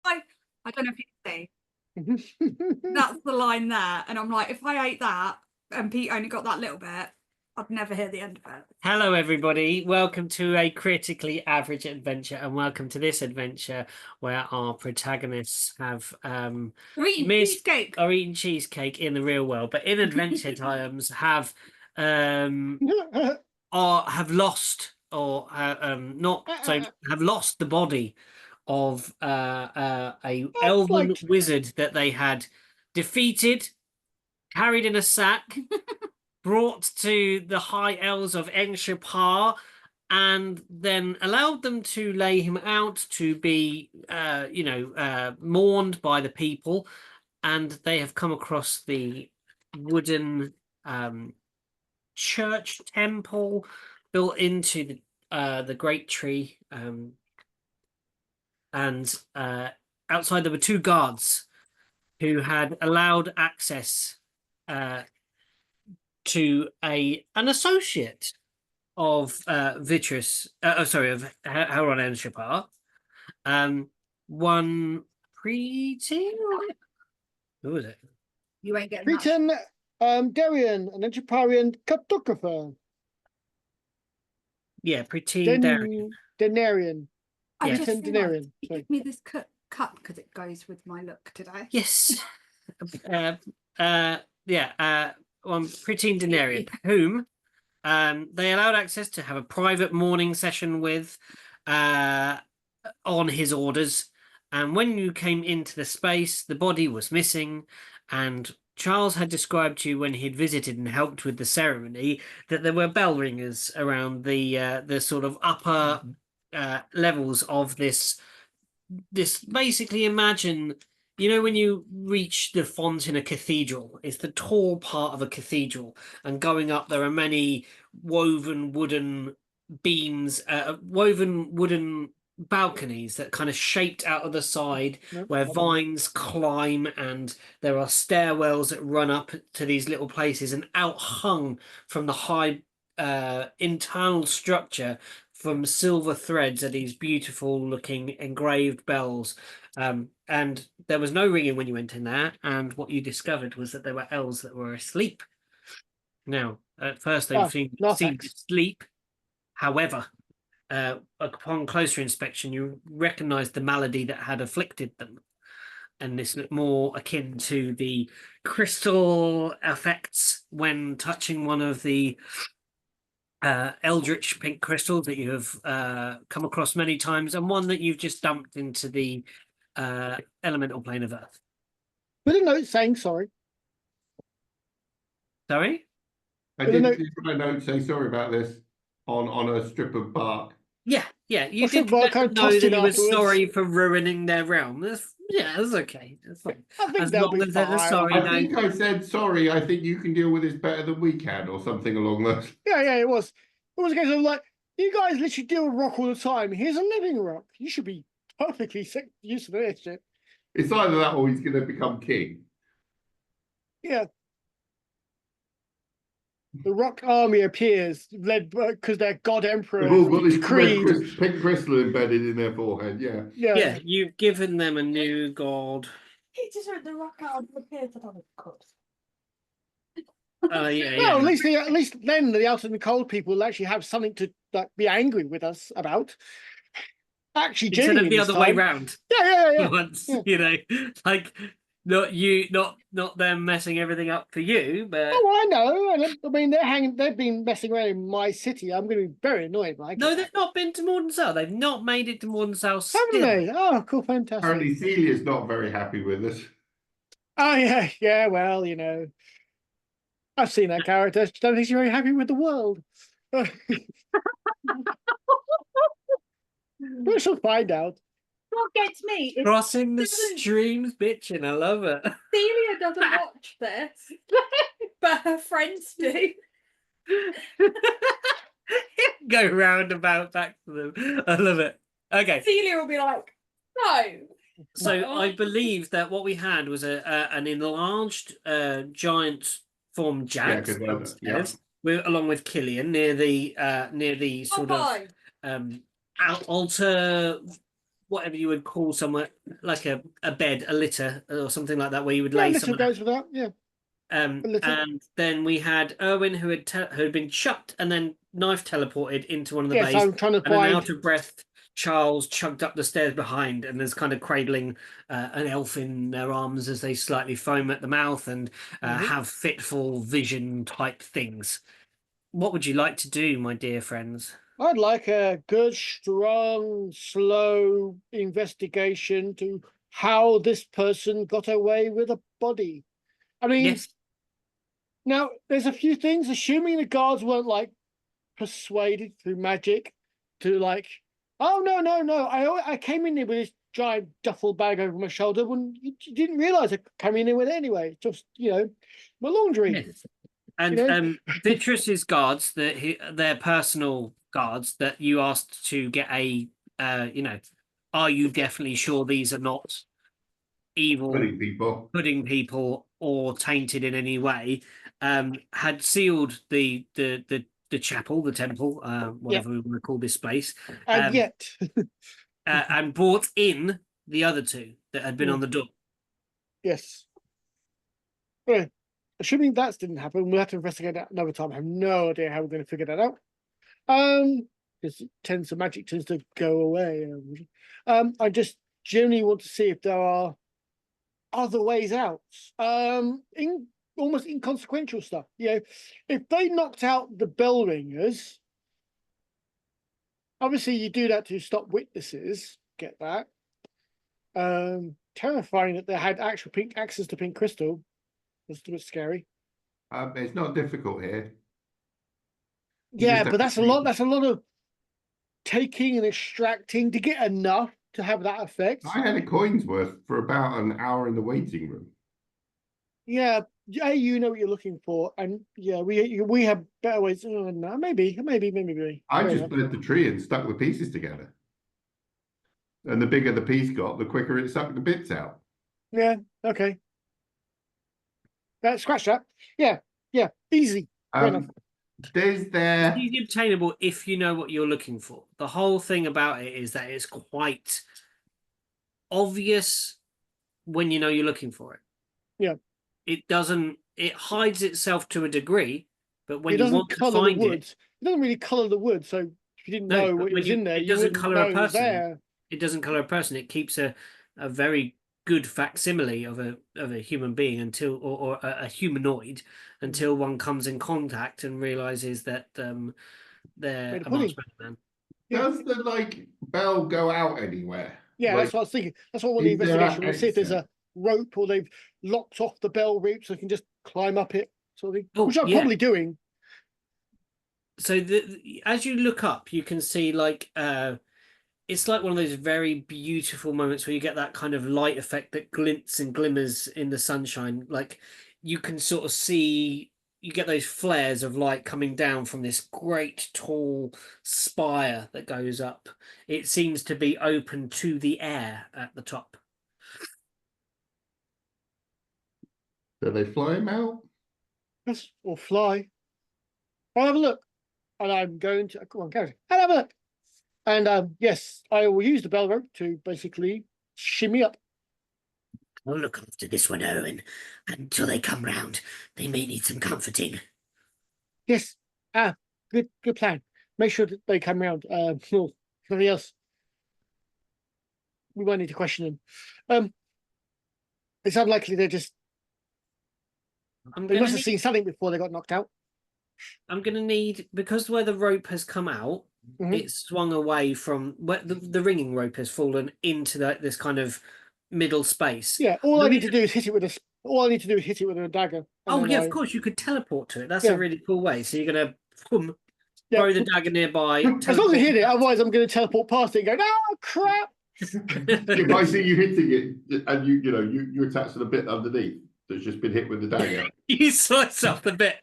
I don't know if you can see. That's the line there. And I'm like, if I ate that and Pete only got that little bit, I'd never hear the end of it. Hello, everybody. Welcome to a critically average adventure, and welcome to this adventure where our protagonists have Are eating cheesecake in the real world, but in adventure times have lost or not so have lost the body of a elven wizard that they had defeated, carried in a sack, brought to the high elves of Enshapar, and then allowed them to lay him out to be, mourned by the people. And they have come across the wooden church temple built into the great tree, and outside there were two guards who had allowed access to an associate of Vitrus, of Howron and Shapar, one preteen. Who was it? You ain't getting Preteen, Darian, an Entharven cartographer. Yeah, preteen Darian. Denarian. I Yes. just Denarian. give me this cup because it goes with my look today. Yes. One preteen Denarian, whom they allowed access to have a private mourning session with on his orders. And when you came into the space, the body was missing, and Charles had described to you when he'd visited and helped with the ceremony that there were bell ringers around the sort of upper levels of this basically, imagine, when you reach the font in a cathedral, it's the tall part of a cathedral, and going up there are many woven wooden beams, woven wooden balconies that kind of shaped out of the side where vines climb, and there are stairwells that run up to these little places, and out hung from the high internal structure from silver threads are these beautiful looking engraved bells, and there was no ringing when you went in there, and what you discovered was that there were elves that were asleep. Now, at first they seemed asleep. However, upon closer inspection, you recognized the malady that had afflicted them, and this looked more akin to the crystal effects when touching one of the eldritch pink crystals that you have come across many times, and one that you've just dumped into the elemental plane of Earth. With a note saying sorry. Sorry? I did put a note saying sorry about this on a strip of bark. Yeah. You did know that he was sorry for ruining their realm. That's okay. That's fine. I think they'll be fine. I think I said sorry. I think you can deal with this better than we can, or something along those. Yeah, it was. It was a case of like, you guys literally deal with rock all the time. Here's a living rock. You should be perfectly used to this shit. It's either that or he's going to become king. Yeah. The rock army appears, led because their god emperor. They've all got this pink crystal embedded in their forehead. Yeah. You've given them a new god. He just read the rock army appears on his cups. Well, at least then the out in the cold people will actually have something to be angry with us about. Actually, instead of the other way round. Yeah. Once, like not them messing everything up for you, but I know. I mean, they've been messing around in my city. I'm going to be very annoyed. No, they've not been to Mordensow. They've not made it to Mordensow. Haven't they? Oh, cool, fantastic. Apparently, Celia's not very happy with us. Oh yeah. Well, I've seen that character. I don't think she's very happy with the world. But she'll find out. What gets me is crossing the streams, bitching. I love it. Celia doesn't watch this, but her friends do. Go roundabout back to them. I love it. Okay. Celia will be like, no. So I believe that what we had was an enlarged giant form Jack along with Killian near the sort of altar whatever you would call somewhere like a bed, a litter, or something like that, where you would Yeah, lay little someone. goes with that. Yeah. litter. And then we had Erwin, who had been chucked and then knife teleported into one of the Yes, bays, I'm trying to and an find. out of breath Charles chugged up the stairs behind, and is kind of cradling an elf in their arms as they slightly foam at the mouth and have fitful vision type things. What would you like to do, my dear friends? I'd like a good, strong, slow investigation to how this person got away with a body. I mean, Yes. now there's a few things. Assuming the guards weren't like persuaded through magic to like, oh no, I came in here with this giant duffel bag over my shoulder when you didn't realize I came in here with it anyway. Just my laundry. Yes. And Vitrus's guards, their personal guards that you asked to get a, are you definitely sure these are not evil pudding people or tainted in any way? Had sealed the chapel, the temple, whatever we want to call this space, And yet, and brought in the other two that had been on the door. Yes. Well, assuming that didn't happen, we'll have to investigate that another time. I have no idea how we're going to figure that out. Because the magic tends to go away. I just generally want to see if there are other ways out. Almost inconsequential stuff. If they knocked out the bell ringers, obviously you do that to stop witnesses. Get that? Terrifying that they had actual access to pink crystal. That's a bit scary. It's not difficult here. Yeah, but that's a lot. That's a lot of taking and extracting to get enough to have that effect. I had a coin's worth for about an hour in the waiting room. Yeah, you know what you're looking for, and yeah, we have better ways. Oh, no, maybe. I just bled the tree and stuck the pieces together. And the bigger the piece got, the quicker it sucked the bits out. Yeah. Okay. Scratch that. Yeah. Easy. There's there. It's easily obtainable if you know what you're looking for. The whole thing about it is that it's quite obvious when you know you're looking for it. Yeah. It hides itself to a degree, but when you want to colour find the wood. It doesn't really colour the wood. So if you didn't know what was in there, it you doesn't wouldn't colour know a it was person. there. It doesn't colour a person. It keeps a very good facsimile of a human being until or a humanoid until one comes in contact and realizes that they're a much better man. Does the bell go out anywhere? Yeah, that's what I was thinking. That's what I want the investigation. We'll see if there's a rope or they've locked off the bell route so they can just climb up it, sort of thing. Which I'm probably doing. So as you look up, you can see it's like one of those very beautiful moments where you get that kind of light effect that glints and glimmers in the sunshine. Like you can sort of see, you get those flares of light coming down from this great tall spire that goes up. It seems to be open to the air at the top. Do they fly him out? Yes, or fly. I'll have a look. And I'm going to, come on, Gary, I'll have a look. And yes, I will use the bell rope to basically shimmy up. I'll look after this one, Owen. Until they come round, they may need some comforting. Yes. Good plan. Make sure that they come round. Nothing else. We won't need to question them. It's unlikely they must have seen something before they got knocked out. I'm going to need, because where the rope has come out, it's swung away from where the ringing rope has fallen into this kind of middle space. Yeah, all I need to do is hit it with a dagger. Oh yeah, of course you could teleport to it. That's a really cool way. So you're going to throw the dagger nearby. As long as I hit it, otherwise I'm going to teleport past it and go, oh crap! If I see you hitting it and you attach to the bit underneath that's just been hit with the dagger. You slice off the bit.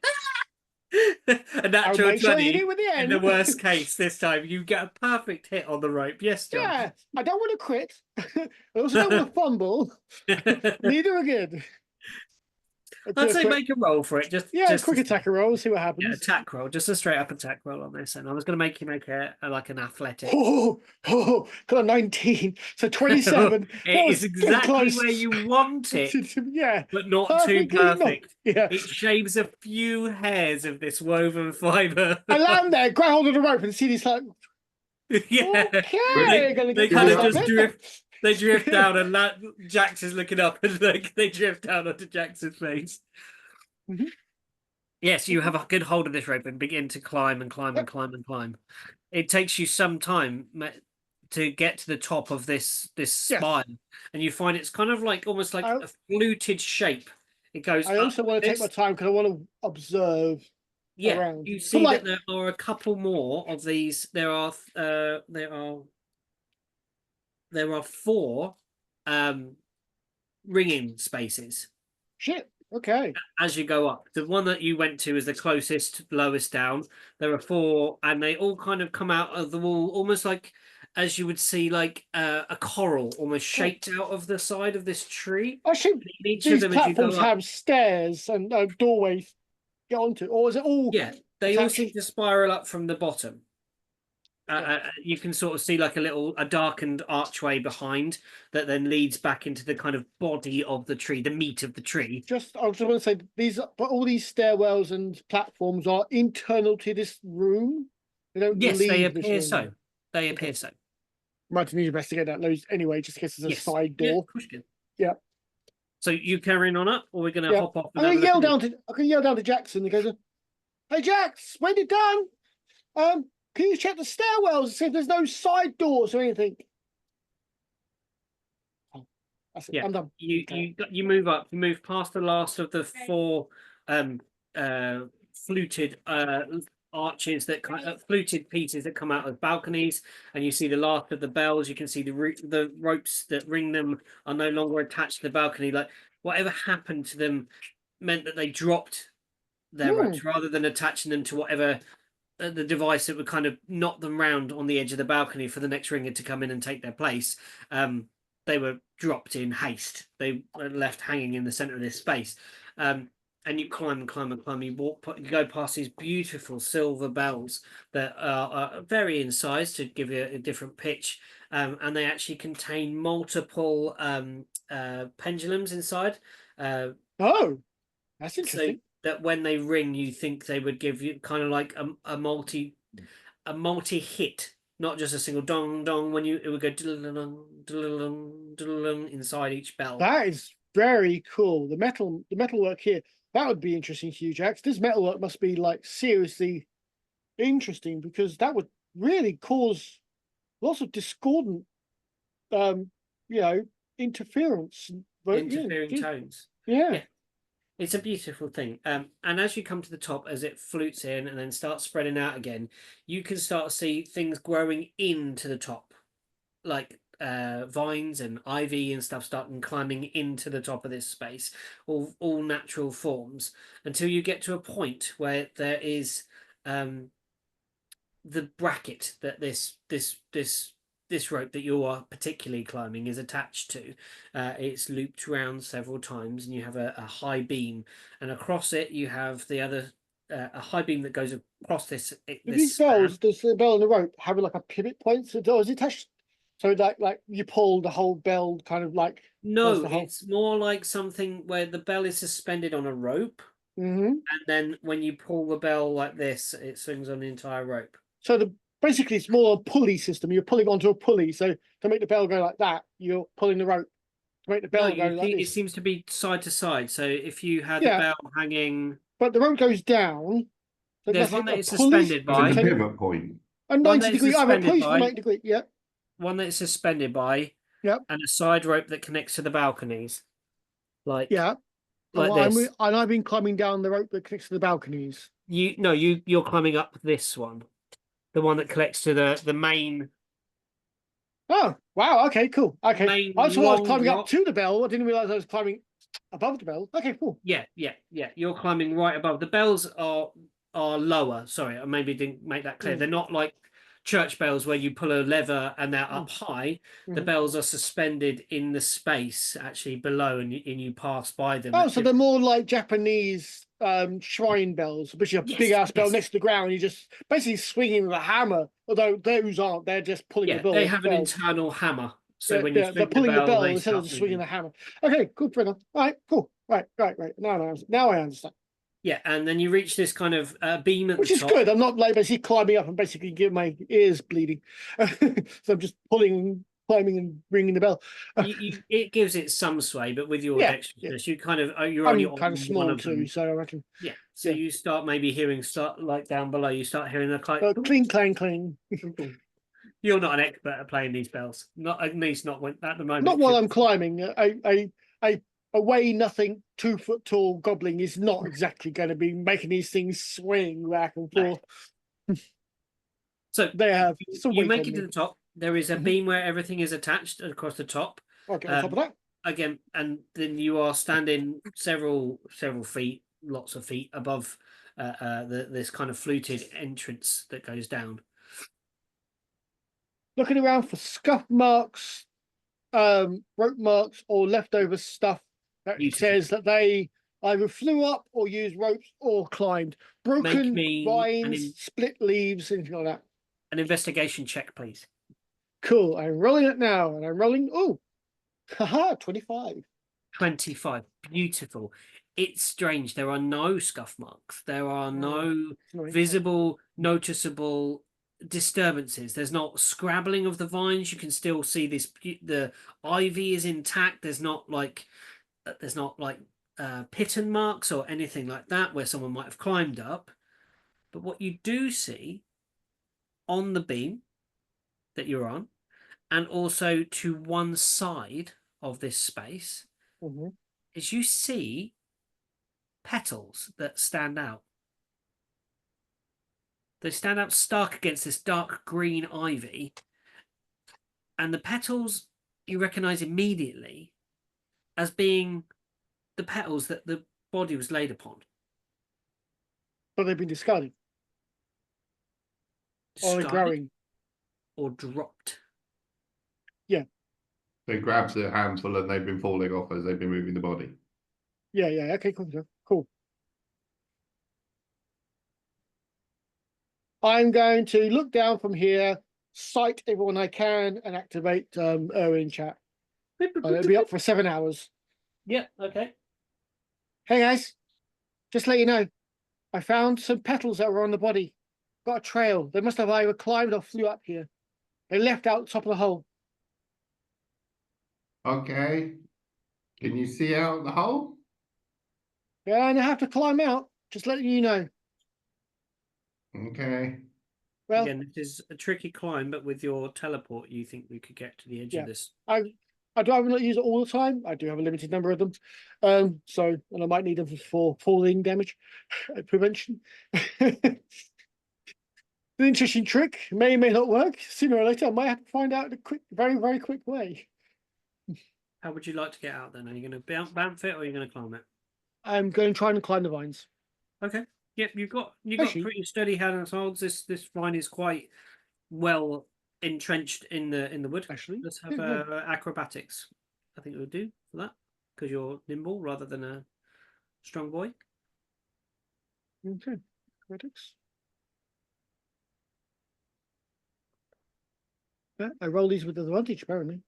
A natural 20 in the worst case this time. You get a perfect hit on the rope. Yes, John. Yeah, I don't want to quit. I also don't want to fumble. Neither are good. I'd say quick, make a roll for it. Just quick to- attacker roll. See what Yeah, happens. attack roll. Just a straight up attack roll on this, and I was going to make you make like an athletic. Got a 19, so 27. That It was is getting exactly close. where you want it, Yeah, but not too perfectly not. perfect. Yeah, It shaves a few hairs of this woven fiber. I land there, grab hold of the rope, and see this like, Yeah, okay, gonna they get kind of this just up. drift. They drift down, and Jax is looking up, and they drift down onto Jax's face. Mhm. Yes, you have a good hold of this rope and begin to climb and climb and climb and climb. It takes you some time to get to the top of this spine, and you find it's kind of like almost like a fluted shape. It goes. I also up want to take this. my time because I want to observe. Yeah, around. you So, see like- that there are a couple more of these. There are 4 ringing spaces Shit. Okay. as you go up. The one that you went to is the closest, lowest down. There are 4, and they all kind of come out of the wall, almost like, as you would see, like a coral, almost shaped out of the side of this tree. Actually, Each of these them, as you go platforms up, have stairs and doorways to get onto, or is it all? yeah, they all attached? seem to spiral up from the bottom. You can sort of see like a darkened archway behind that then leads back into the kind of body of the tree, the meat of the tree. I just want to say but all these stairwells and platforms are internal to this room. They don't. Yes, leave they this appear room. so. They appear so. Might need to investigate that those anyway, just in case there's a Yes. side Yeah, door. of course you can. Yeah. So you carrying on up, or we're going to Yeah. hop off? I'm gonna yell down to. I can yell down to Jackson. He goes, "Hey Jax, when you're done, can you check the stairwells and see if there's no side doors or anything?" Oh, that's it. Yeah. I'm done. You move up. You move past the last of the 4 fluted arches that fluted pieces that come out of balconies, and you see the last of the bells. You can see the ropes that ring them are no longer attached to the balcony. Like whatever happened to them meant that they dropped their ropes rather than attaching them to whatever the device that would kind of knock them round on the edge of the balcony for the next ringer to come in and take their place. They were dropped in haste. They were left hanging in the center of this space. And you climb and climb and climb. You go past these beautiful silver bells that are vary in size to give you a different pitch. And they actually contain multiple pendulums inside. Oh, that's interesting. So that when they ring, you think they would give you kind of like a multi hit, not just a single dong dong. When it would go inside each bell. That is very cool. The metalwork here, that would be interesting to you, Jax. This metalwork must be like seriously interesting because that would really cause lots of discordant, interference. Interfering tones. Yeah. It's a beautiful thing. And as you come to the top, as it flutes in and then starts spreading out again, you can start to see things growing into the top, like vines and ivy and stuff starting climbing into the top of this space, all natural forms, until you get to a point where there is the bracket that this rope that you are particularly climbing is attached to. It's looped round several times, and you have a high beam, and across it you have the other a high beam that goes across this. These bells, does the bell and the rope have like a pivot point? So is it attached? So like you pull the whole bell kind of like. No, it's more like something where the bell is suspended on a rope, and then when you pull the bell like this, it swings on the entire rope. So basically it's more a pulley system. You're pulling onto a pulley. So to make the bell go like that, you're pulling the rope to make the bell go like this. It seems to be side to side. So if you had the bell hanging, but the rope goes down. So there's one that is suspended by a pivot point. A 90 degree. I'm a police 90 degree. Yeah. One that is suspended by. Yep. And a side rope that connects to the balconies. Like this. And I've been climbing down the rope that connects to the balconies. You're climbing up this one. The one that connects to the main. Oh, wow. Okay, cool. Okay. I thought I was climbing up to the bell. I didn't realize I was climbing above the bell. Okay, cool. Yeah. You're climbing right above. The bells are lower. Sorry, I maybe didn't make that clear. They're not like church bells where you pull a lever and they're up high. The Mhm. bells are suspended in the space actually below, and you pass by them. Oh, at so they're different- more like Japanese shrine bells, which is a Yes, big ass bell yes. next to the ground. You just basically swinging with a hammer. Although those aren't, they're just pulling the Yeah, bell. they have an bell. internal hammer. So Yeah, when you yeah, they're swing the pulling the bell, bell they instead of start just swinging moving. the hammer. Okay, cool, fair enough. All right, cool. Right. Now I understand. Yeah, and then you reach this kind of beam at Which the is top. good. I'm not like basically climbing up and basically getting my ears bleeding. So I'm just climbing and ringing the bell. It gives it some sway, but with your Yeah, dexterousness, you kind of you're only I'm on kind of one small of too, them. so I reckon. Yeah, so Yeah. you start maybe hearing like down below. You start hearing the like. Cling, clang, cling. You're not an expert at playing these bells, not at least not when, at the moment. Not while I'm climbing. A weigh nothing 2 foot tall goblin is not exactly going to be making these things swing back and No. forth. So They have some you weight make on it to me. the top. There is a Mhm. beam where everything is attached across the top. I'll get on top of that. Again, and then you are standing several feet, lots of feet above this kind of fluted entrance that goes down. Looking around for scuff marks, rope marks, or leftover stuff that Beautiful. says that they either flew up or used ropes or climbed. Broken me vines, split leaves, anything like that. An investigation check, please. Cool. I'm rolling it now, and I'm rolling. Oh, haha, 25. 25. Beautiful. It's strange. There are no scuff marks. There are no visible, noticeable disturbances. There's not scrabbling of the vines. You can still see this. The ivy is intact. There's not like pitten marks or anything like that where someone might have climbed up. But what you do see on the beam that you're on, and also to one side of this space, is you see petals that stand out. They stand out stark against this dark green ivy, and the petals you recognize immediately as being the petals that the body was laid upon. But they've been discarded. Or they're Discarded growing. or dropped. They grabbed a handful and they've been falling off as they've been moving the body. Yeah, okay, cool. I'm going to look down from here, sight everyone I can, and activate Erwin chat. It'll be up for 7 hours. Yeah, okay. Hey guys, just let you know, I found some petals that were on the body. Got a trail. They must have either climbed or flew up here. They left out the top of the hole. Okay. Can you see out the hole? Yeah, and I have to climb out. Just letting you know. Okay. Well, Again, this is a tricky climb, but with your teleport, you think we could get to the edge of this? I do not use it all the time. I do have a limited number of them. So, and I might need them for falling damage prevention. An interesting trick. May or may not work. Sooner or later, I might have to find out in a very, very quick way. How would you like to get out then? Are you going to bamf it or are you going to climb it? I'm going to try and climb the vines. Okay. Yep, you've got Actually, pretty steady hand and holds. This vine is quite well entrenched in the wood. actually, Let's have yeah. acrobatics. I think it would do for that because you're nimble rather than a strong boy. Okay. Acrobatics. Yeah, I roll these with advantage, apparently.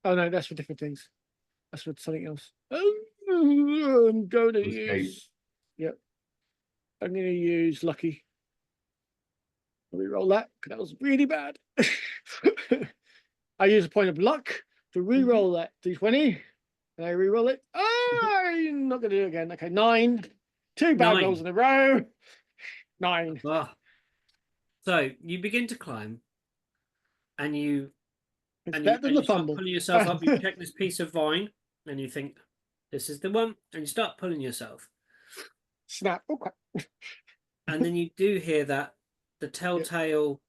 Oh no, that's for different things. That's for something else. I'm going to use. Yep. I'm going to use lucky. Let me roll that because that was really bad. I use a point of luck to re-roll that d20, and I re-roll it. I'm not going to do it again. Okay, 9. 2 bad 9. rolls in a row. 9. Ah. So you begin to climb, and you It's better than the start fumble. pulling yourself up. You check this piece of vine, and you think, "This is the one," and you start pulling yourself. Snap. Oh crap. And then you do hear the telltale,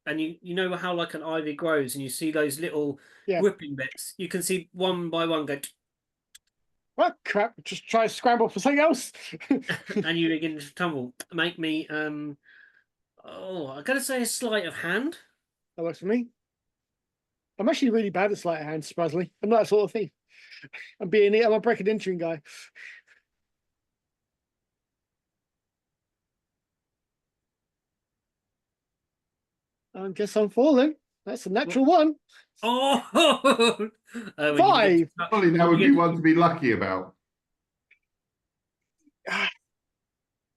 and you know how like an ivy grows, and you see those little whipping bits. You can see one by one go, Oh crap! Just try to scramble for something else. and you begin to tumble. Make me Oh, I gotta say a sleight of hand. That works for me. I'm actually really bad at sleight of hand, surprisingly. I'm not that sort of thing. I'm a break and entering guy. I guess I'm falling. That's a natural one. Oh, when 5. Surely that would be one to be lucky about.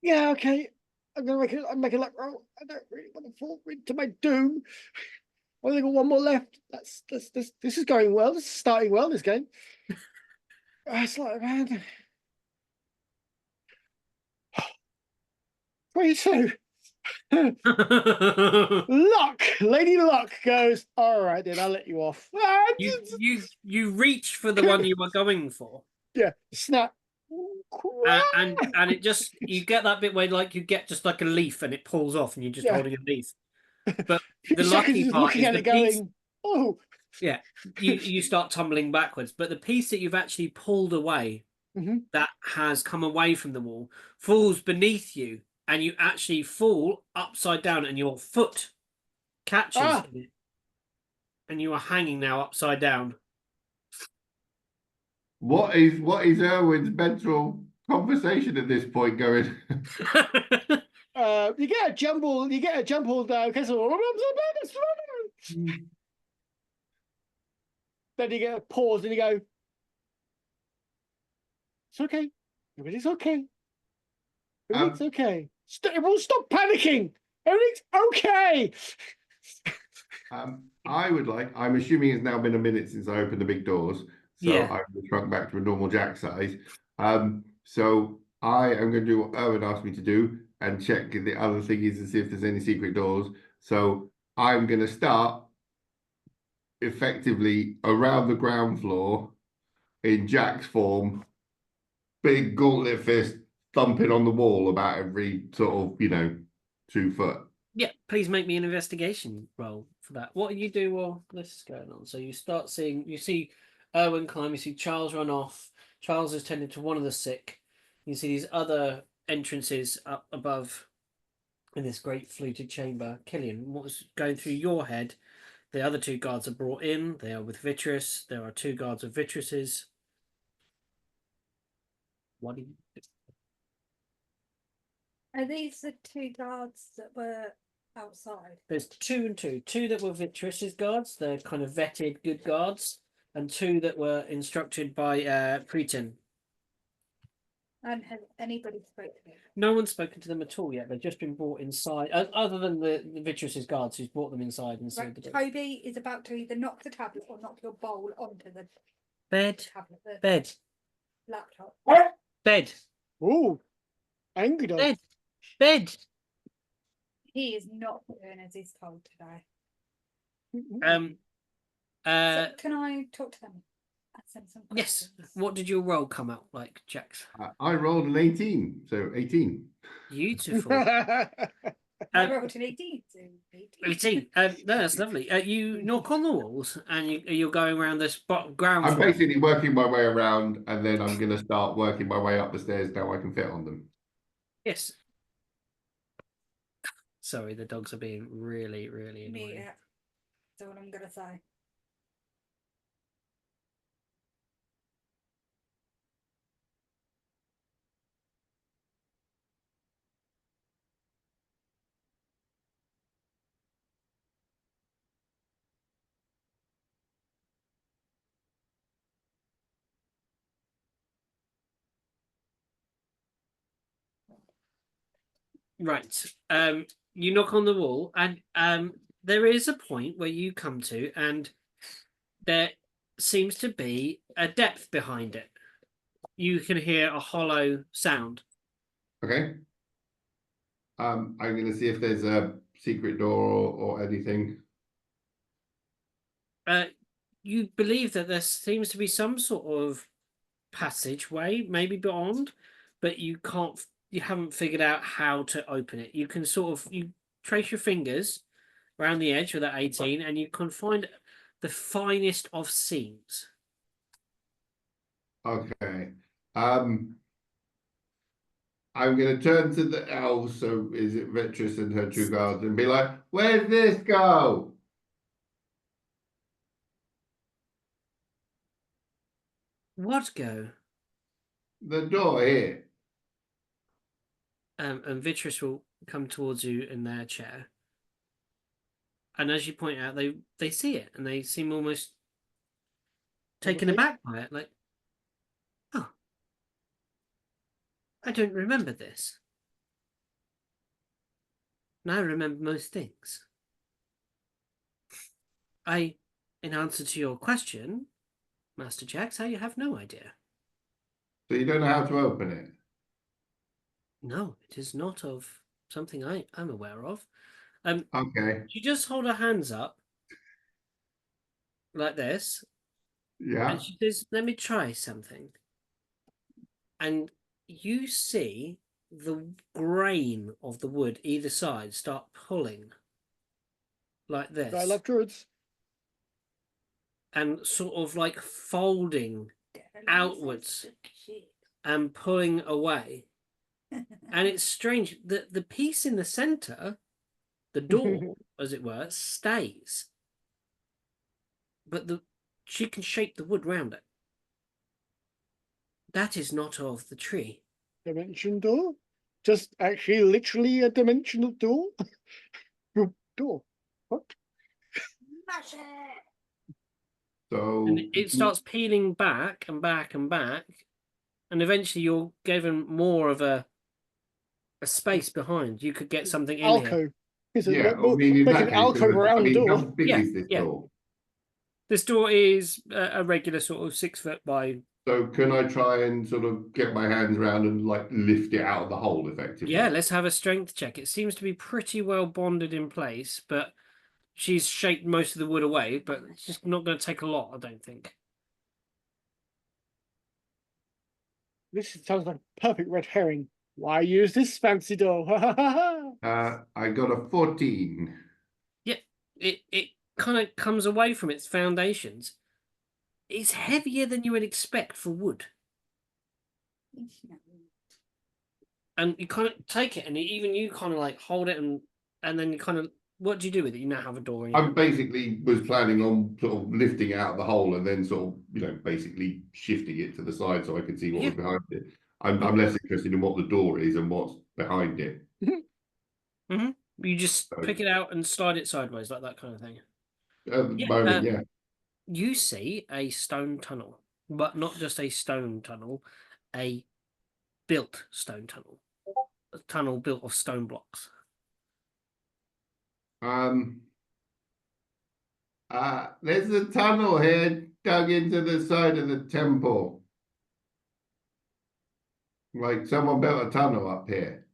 Yeah, okay. I'm gonna make a luck roll. I don't really want to fall into my doom. I only got one more left. This is going well. This is starting well, this game. Sleight of hand. 22. Luck, Lady Luck goes. All right, then I'll let you off. you reached for the one you were going for. Yeah, snap. And it just you get that bit where like you get just like a leaf and it pulls off and you're just Yeah. holding a leaf. But Few the seconds lucky just part looking is at the it, piece. going, "Oh, Yeah, you start tumbling backwards, but the piece that you've actually pulled away Mhm. that has come away from the wall falls beneath you, and you actually fall upside down, and your foot catches Ah. in it, and you are hanging now upside down. What is Erwin's mental conversation at this point going? You get a jumble. You get a jumbled. Okay, so then you get a pause, and you go, "It's okay. Everything's okay. Everything's okay. Everyone, stop panicking. Everything's okay." I'm assuming it's now been a minute since I opened the big doors, so Yeah. I've shrunk back to a normal jack size. So I am going to do what Erwin asked me to do and check the other thingies and see if there's any secret doors. So I'm going to start effectively around the ground floor in Jack's form, big gauntlet fist thumping on the wall about every sort of 2 foot. Yeah, please make me an investigation roll for that. What do you do while this is going on? So you see Erwin climb, you see Charles run off. Charles is tending to one of the sick. You see these other entrances up above in this great fluted chamber. Killian, what was going through your head? The other 2 guards are brought in. They are with Vitrus. There are 2 guards with Vitruses. What do you do? Are these the 2 guards that were outside? There's 2 and 2. 2 that were Vitrus's guards. They're kind of vetted good guards. And 2 that were instructed by Preeton. And has anybody spoken to them? No one's spoken to them at all yet. They've just been brought inside, other than the Vitrus's guards who's brought them inside and Right, the door. Toby is about to either knock the tablet or knock your bowl onto the Bed, tablet, the bed, laptop. bed, Ooh, angry dog. bed, bed. He is not doing as he's told today. Uh, So can I talk to them? Ask them some yes. questions? What did your roll come out like, Jax? I rolled an 18, so 18. Beautiful. I rolled an 18. So 18. No, that's lovely. You knock on the walls and you're going around this ground I'm floor. basically working my way around, and then I'm going to start working my way up the stairs now I can fit on them. Yes. Sorry, the dogs are being really, really Me, annoying. that's what I'm gonna say. Right. You knock on the wall, and there is a point where you come to, and there seems to be a depth behind it. You can hear a hollow sound. Okay. I'm going to see if there's a secret door or anything. You believe that there seems to be some sort of passageway, maybe beyond, but you haven't figured out how to open it. You can you trace your fingers around the edge with that 18, and you can find the finest of seams. Okay. I'm going to turn to the elves, so is it Vetress and her true guards, and be like, where's this go? What go? The door here. And Vitress will come towards you in their chair. And as you point out, they see it and they seem almost taken aback by it. Like, oh, I don't remember this. Now I remember most things. In answer to your question, Master Jax, I have no idea. So you don't know how to open it? No, it is not of something I'm aware of. Okay. You just hold her hands up like this, Yeah. and she says, "Let me try something." And you see the grain of the wood either side start pulling like this, I love druids. and sort of like folding outwards and pulling away. And it's strange that the piece in the center, the door, as it were, stays. But she can shape the wood round it. That is not of the tree. Dimension door? Just actually literally a dimensional door? Door. What? Smash it. So And it starts peeling back and back and back. And eventually you're given more of a space behind. You could get something in here. Alcove. Is it yeah, I mean, in make that an case, alcove around the door? how big Yeah, is this yeah. door? This door is a regular sort of 6 foot by... So can I try and sort of get my hands around and like lift it out of the hole effectively? Yeah, let's have a strength check. It seems to be pretty well bonded in place, but she's shaped most of the wood away, but it's just not going to take a lot, I don't think. This sounds like a perfect red herring. Why use this fancy door? I got a 14. Yeah, it kind of comes away from its foundations. It's heavier than you would expect for wood. And you kind of take it, and even you kind of like hold it, and then you kind of, what do you do with it? You now have a door in your I basically was planning on sort of lifting it out of the hole and then sort of, basically shifting it to the side so I could see what was behind it. I'm less interested in what the door is and what's behind it. Mm-hmm. You just pick it out and slide it sideways, like that kind of thing. At the moment, yeah. You see a stone tunnel, but not just a stone tunnel, a built stone tunnel. A tunnel built of stone blocks. There's a tunnel here dug into the side of the temple. Like someone built a tunnel up here.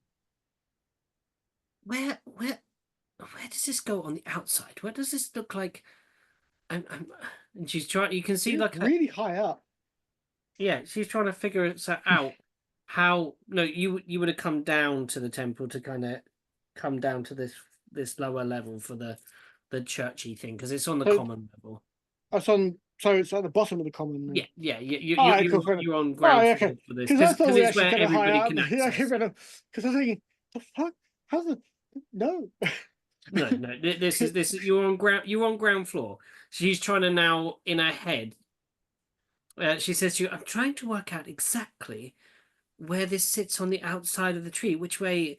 Where does this go on the outside? Where does this look like? And she's trying. You can see It's like really high up. yeah, she's trying to figure it out. How no, you would have come down to the temple to kind of come down to this lower level for the churchy thing because it's on the common level. That's on. So it's at the bottom of the common. Then. Yeah. You're on Oh, ground okay. floor for this Because I thought because we it's actually where kind of high everybody up. can Yeah, access. because I was thinking, the fuck? How's the no? No. This is you're on ground floor. She's trying to now in her head. She says to you, "I'm trying to work out exactly where this sits on the outside of the tree, which way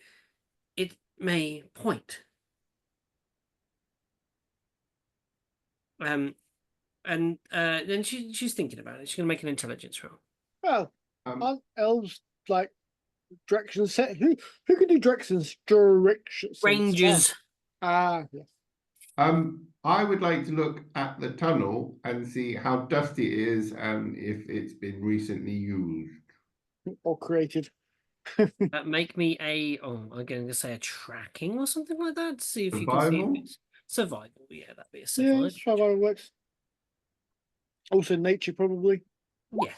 it may point." And then she's thinking about it. She's going to make an intelligence roll. Well, aren't elves like directions set? Who can do directions? Directions. Rangers. Yes. I would like to look at the tunnel and see how dusty it is and if it's been recently used. Or created. Make me I'm going to say a tracking or something like that to see if you can see Survival? if it's survival. Yeah, that'd be a Yeah, survival. survival works. Also nature, probably. Yeah.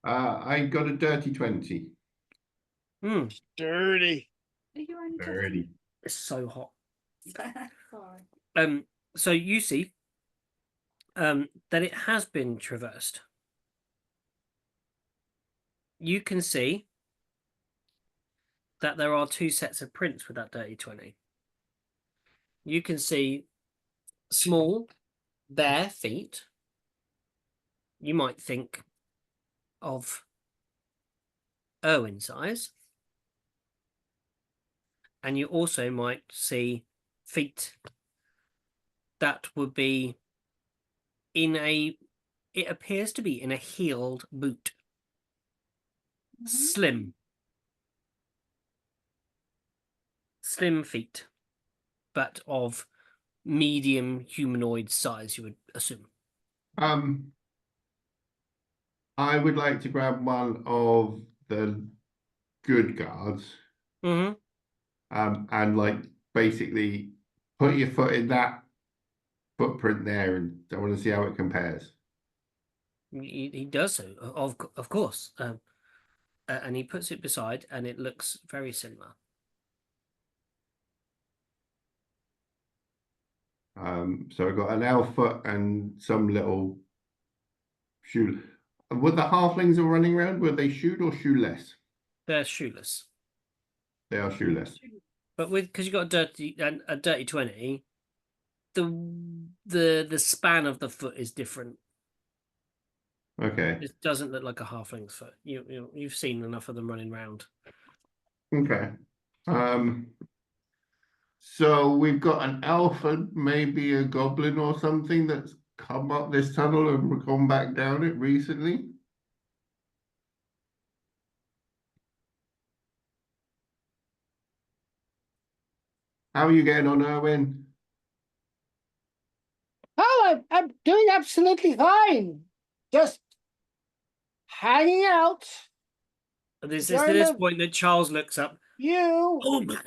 I got a dirty 20. Dirty. Are you only Dirty. It's so hot. Sorry. So you see that it has been traversed. You can see that there are 2 sets of prints with that dirty 20. You can see small, bare feet. You might think of Erwin size. And you also might see feet that would be in a, it appears to be in a heeled boot. Slim feet, but of medium humanoid size, you would assume. I would like to grab one of the good guards. Mm-hmm. And like basically put your foot in that footprint there, and I want to see how it compares. He does so, of course. And he puts it beside, and it looks very similar. So I got an elf foot and some little shoe. Were the halflings all running around? Were they shoed or shoeless? They're shoeless. They are shoeless. But because you got a dirty 20, the span of the foot is different. Okay. It doesn't look like a halfling's foot. You've seen enough of them running around. Okay. So we've got an elf and maybe a goblin or something that's come up this tunnel and gone back down it recently. How are you getting on, Erwin? Oh, I'm doing absolutely fine. Just hanging out. There's Enjoying this the point that Charles looks up. view. Oh my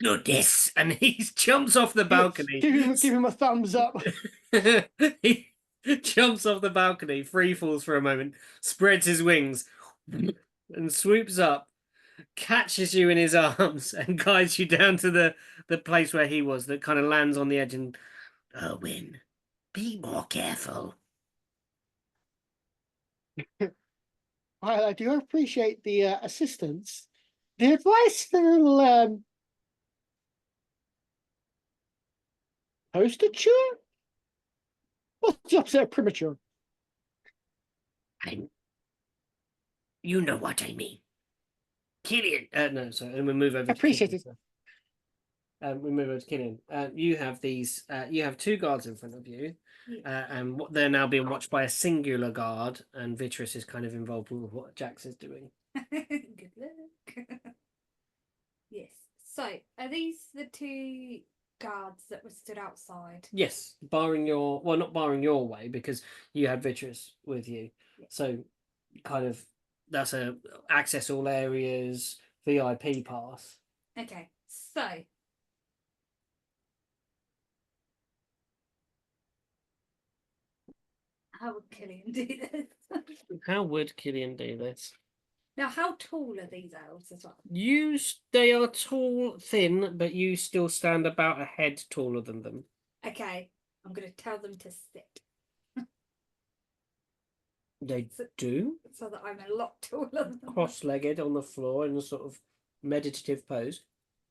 goodness. And he jumps off the balcony. Give him a thumbs up. He jumps off the balcony, free falls for a moment, spreads his wings, and swoops up, catches you in his arms, and guides you down to the place where he was, that kind of lands on the edge. And Erwin, be more careful. I do appreciate the assistance. The advice for the little postature? What's the opposite of premature? You know what I mean. Killian, no, sorry, and we move over. Appreciate it. We move over to Killian. You have these. You have 2 guards in front of you, and they're now being watched by a singular guard. And Vitrus is kind of involved with what Jax is doing. Good luck. Yes. So, are these the 2 guards that were stood outside? Yes, barring your, well, not barring your way, because you had Vitrus with you. Yeah. So, kind of, that's a access all areas VIP pass. Okay. So, how would Killian do this? How would Killian do this? Now, how tall are these elves as well? They are tall, thin, but you still stand about a head taller than them. Okay, I'm going to tell them to sit They So- do, so that I'm a lot taller than them. cross-legged on the floor in a sort of meditative pose.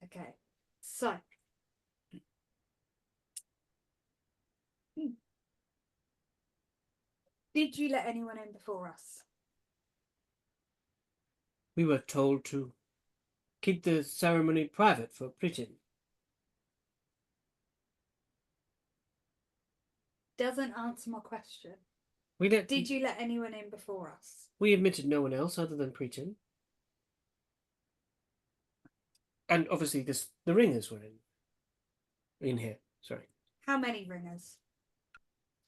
Okay, so. Did you let anyone in before us? We were told to keep the ceremony private for Britain. Doesn't answer my question. Did you let anyone in before us? We admitted no one else other than Preeton. And obviously the ringers were in here, sorry. How many ringers?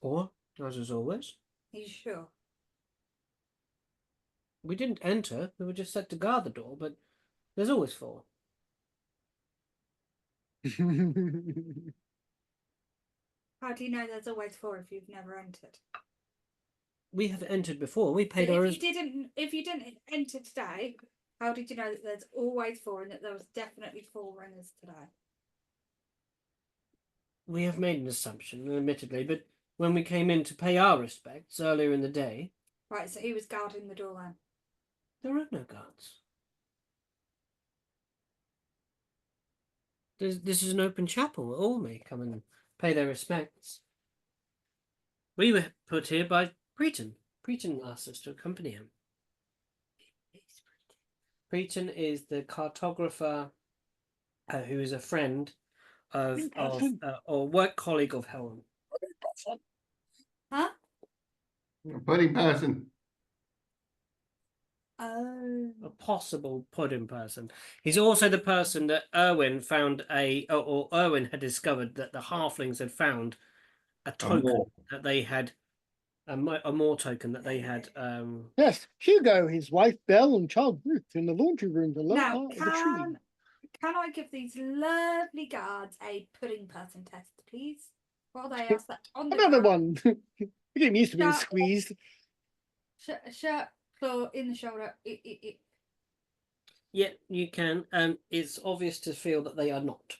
4, as always. Are you sure? We didn't enter, we were just set to guard the door, but there's always 4. How do you know there's always 4 if you've never entered? We have entered before, we paid But our... if you didn't enter today, how did you know that there's always 4 and that there was definitely 4 ringers today? We have made an assumption, admittedly, but when we came in to pay our respects earlier in the day... Right, so he was guarding the door then? There are no guards. This is an open chapel. All may come and pay their respects. We were put here by Preeton. Preeton asked us to accompany him. Preeton is the cartographer who is a friend of or work colleague of Helen. Huh? Pudding person. Oh. A possible pudding person. He's also the person that Erwin found or Erwin had discovered that the halflings had found a token Maw. that they had, a more token that they had. Yes, Hugo, his wife Belle, and child Ruth in the laundry room below Now, part of the tree. can I give these lovely guards a pudding person test, please? While they ask that on the Another ground. one. We're getting used to being Now- squeezed. Shirt, claw in the shoulder. Yeah, you can. It's obvious to feel that they are not.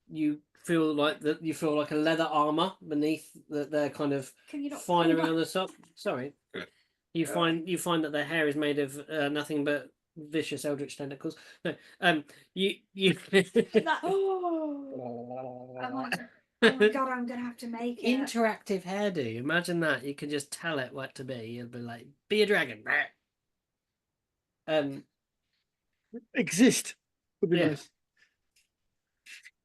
You feel like that. You feel like a leather armor beneath that. They're kind of Can you not fine pull around the top. Sorry, you find that their hair is made of nothing but vicious eldritch tentacles. No, you. that? Oh my god, I'm gonna have to make it. Interactive hairdo. Imagine that. You could just tell it what to be. You'd be like, be a dragon. Exist would be Yeah.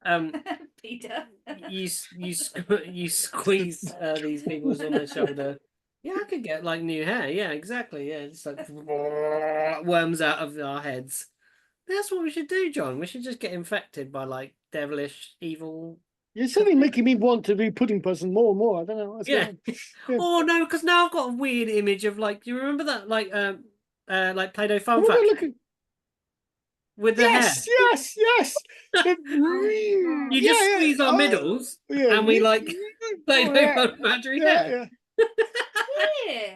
nice. Peter. You squeeze these people's on their shoulder. Yeah, I could get like new hair. Yeah, exactly. Yeah, it's like worms out of our heads. That's what we should do, John. We should just get infected by like devilish, evil. You're certainly making me want to be pudding person more and more. I don't know what's Yeah. going on. Yeah. Oh no, because now I've got a weird image of like. Do you remember that like Play-Doh Fun Oh, Factory look at- with the yes, hair? yes. You You just squeeze our middles, and we like Play-Doh yeah. Fun Factory Yeah, hair. yeah. Yeah.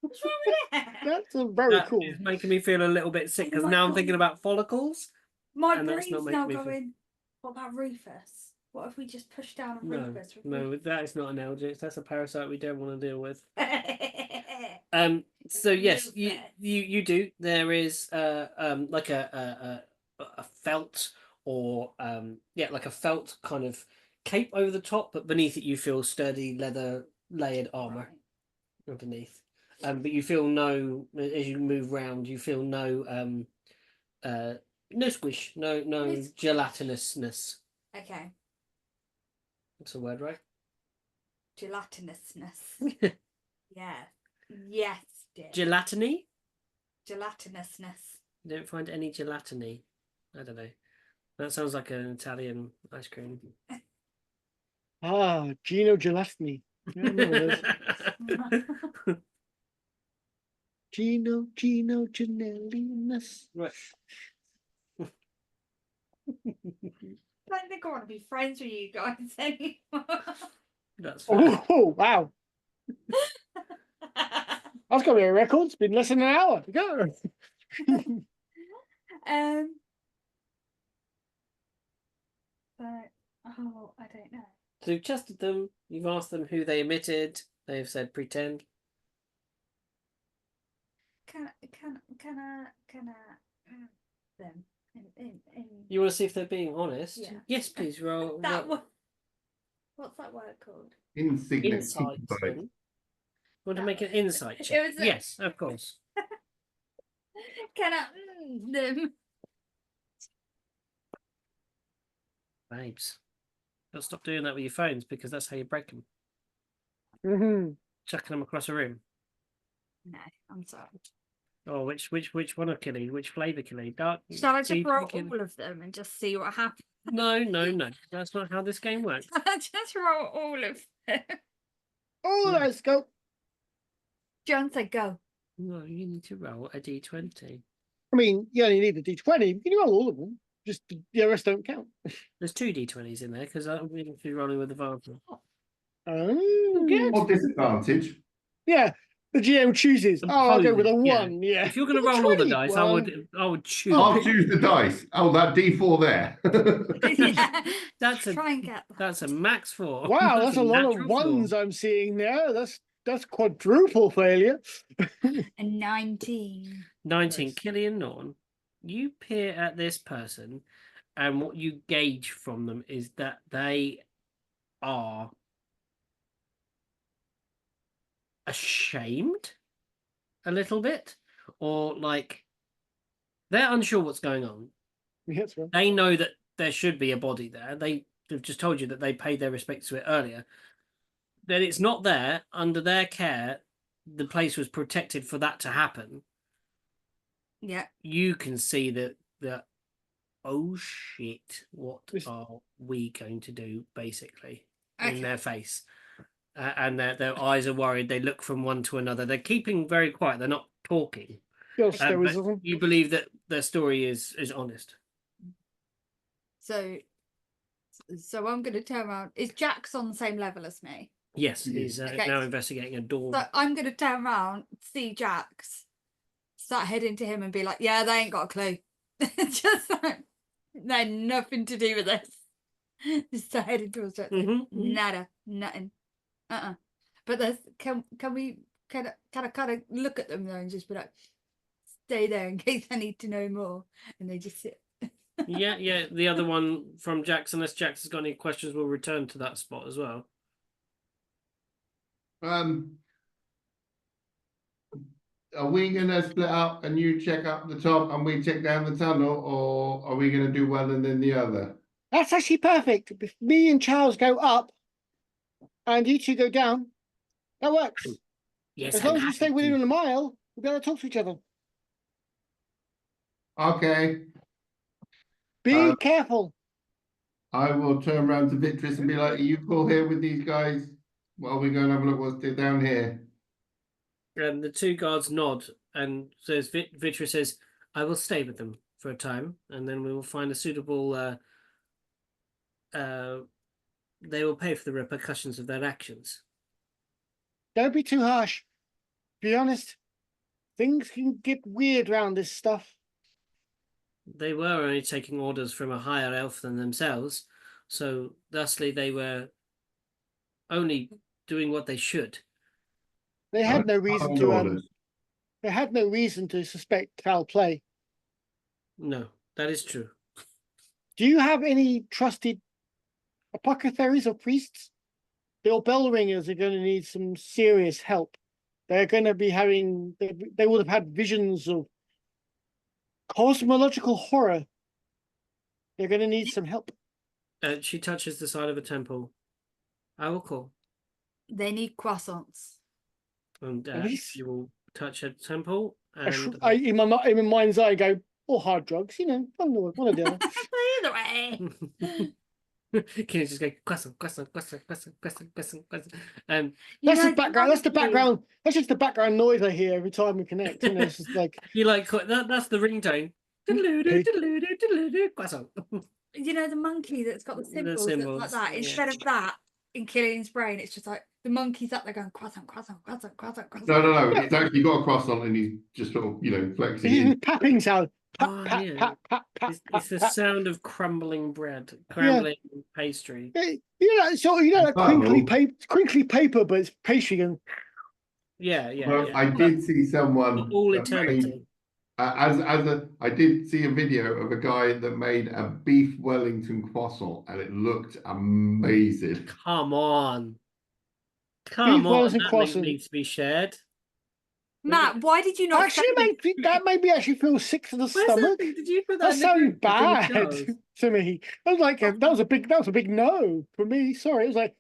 What's wrong with that? That's a very That cool. is making me feel a little bit sick because Oh my now I'm God. thinking about follicles. My And that's not brain's now making me feel- going. What about Rufus? What if we just push down on No, Rufus? no, that is not an eldritch. That's a parasite we don't want to deal with. Rufus. So yes, you Rufus. do. There is like a felt or like a felt kind of cape over the top, but beneath it you feel sturdy leather layered armor underneath. But you feel no as you move round. You feel no no squish, no squish. gelatinousness. Okay. That's a word, right? Gelatinousness. Yeah. Yes, dear. Gelatiny? Gelatinousness. You don't find any gelatiny. I don't know. That sounds like an Italian ice cream. Ah, Gino Gelatini. Yeah, I remember those. Gino Janellinas. Right. I don't think I want to be friends with you guys anymore. That's fair. Oh, wow. That's got to be a record. It's been less than an hour to go. But I don't know. So you've tested them. You've asked them who they emitted. They've said pretend. Can I them in You want to see if they're being honest? Yeah. Yes, please roll. that one? What's that word called? Insignificant. Insight. Then. You want to make an insight It check? was a- Yes, of course. Can I them? Babes. But stop doing that with your phones because that's how you break them. Mm-hmm. Chucking them across a room. No, I'm sorry. Oh, which one of Killian? Which flavour Killian? Dark. Shall I just deep roll Killian? all of them and just see what happens? No. That's not how this game works. Just roll all of them. Oh, let's go. John said go. No, you need to roll a d20. I mean, you only need a d20. You can roll all of them. Just the rest don't count. There's 2 d20s in there because I'm going to be rolling with advantage. Oh, Good. Or disadvantage. yeah. The GM chooses. The Oh, I'll go with a opponent, yeah. 1. Yeah. If you're going to With a roll all the 20, dice, well, I would choose. I'll choose the dice. Oh, that D4 there. Yeah. That's a Try and get that. that's a max 4. Wow, that's a lot of natural 4. ones I'm seeing there. That's quadruple failure. A 19. 19. Nice. Killian Norn, you peer at this person, and what you gauge from them is that they are ashamed a little bit, or like they're unsure what's going on. Yes, well. They know that there should be a body there. They've just told you that they paid their respects to it earlier. Then it's not there under their care. The place was protected for that to happen. Yeah. You can see that oh shit, what This- are we going to do, basically, Okay. in their face. And their eyes are worried. They look from one to another. They're keeping very quiet. They're not talking. Your But stoicism. you believe that their story is honest. So I'm going to turn around. Is Jax on the same level as me? Yes, he's Okay. now investigating a door. So I'm going to turn around, see Jax, start heading to him and be like, yeah, they ain't got a clue. Just like, they had nothing to do with this. Just start heading towards Jax. Nada, nothing. But there's, can we kind of look at them though and just be like, stay there in case I need to know more, and they just sit. Yeah. The other one from Jax, unless Jax has got any questions, we'll return to that spot as well. Are we gonna split up and you check up the top and we check down the tunnel, or are we gonna do one and then the other? That's actually perfect. If me and Charles go up and you two go down, that works. Yes, As I'm long as we happy stay to. within a mile, we'll be able to talk to each other. Okay, Be careful. I will turn around to Vitris and be like, are you cool here with these guys? While we go and have a look what's down here. And the two guards nod and says, Vitra says, I will stay with them for a time, and then we will find a suitable they will pay for the repercussions of their actions. Don't be too harsh. Be honest. Things can get weird around this stuff. They were only taking orders from a higher elf than themselves, so thusly they were only doing what they should. They had no reason Following to orders. they had no reason to suspect foul play. No, that is true. Do you have any trusted apothecaries or priests? The bell ringers are going to need some serious help. They're going to be having, they would have had visions of cosmological horror. They're going to need some help. She touches the side of a temple. I will call. They need croissants. And At least- you will touch a temple. In my mind's eye, I go, or hard drugs, you know, one or the other. Either way. Can you just go croissant? That's the background. That's the background. That's just the background noise I hear every time we connect. You know, it's just like you like that? That's the ringtone. Croissant. You know the monkey that's got the symbols, that's symbols, like that. yeah. Instead of that, in Killian's brain, it's just like the monkey's up there going croissant, croissant, croissant, croissant, croissant. No. It's actually got a croissant and he's just sort of, flexing it's in. a tapping sound. Pat, Oh, pat, yeah. pat, pat, pat, It's pat, the pat. sound of crumbling bread, crumbling pastry. That crinkly paper, but it's pastry and Yeah. I did see someone For all that made- eternity. I did see a video of a guy that made a beef Wellington croissant and it looked amazing. Come on. Beef That Wellington link croissant. needs to be shared. Matt, why did you not actually say that made me actually feel sick to the Where's stomach. that? Did you put that That in the sounded group between bad Charles? to me. I was like, that was a big no for me. Sorry, it was like,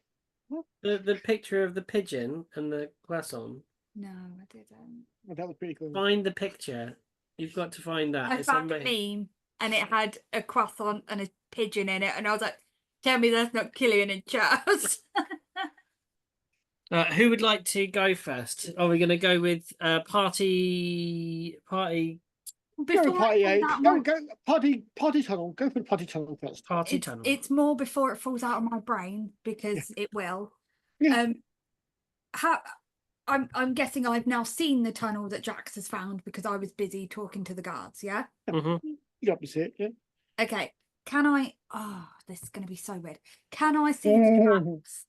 The picture of the pigeon and the croissant. No, I didn't. well, that was pretty cool. Find the picture. You've got to find that. I It's found a amazing. meme and it had a croissant and a pigeon in it, and I was like, tell me that's not Killian and Charles. Who would like to go first? Are we going to go with party? Go Before for party I eight. find out Go potty tunnel. Go for the potty tunnel first. Party it's, tunnel. it's more before it falls out of my brain because it will. Yeah. How I'm guessing I've now seen the tunnel that Jax has found because I was busy talking to the guards. Yeah. Mhm. You got to see it. Yeah. Okay. Can I? Oh, this is going to be so weird. Can I see the tracks?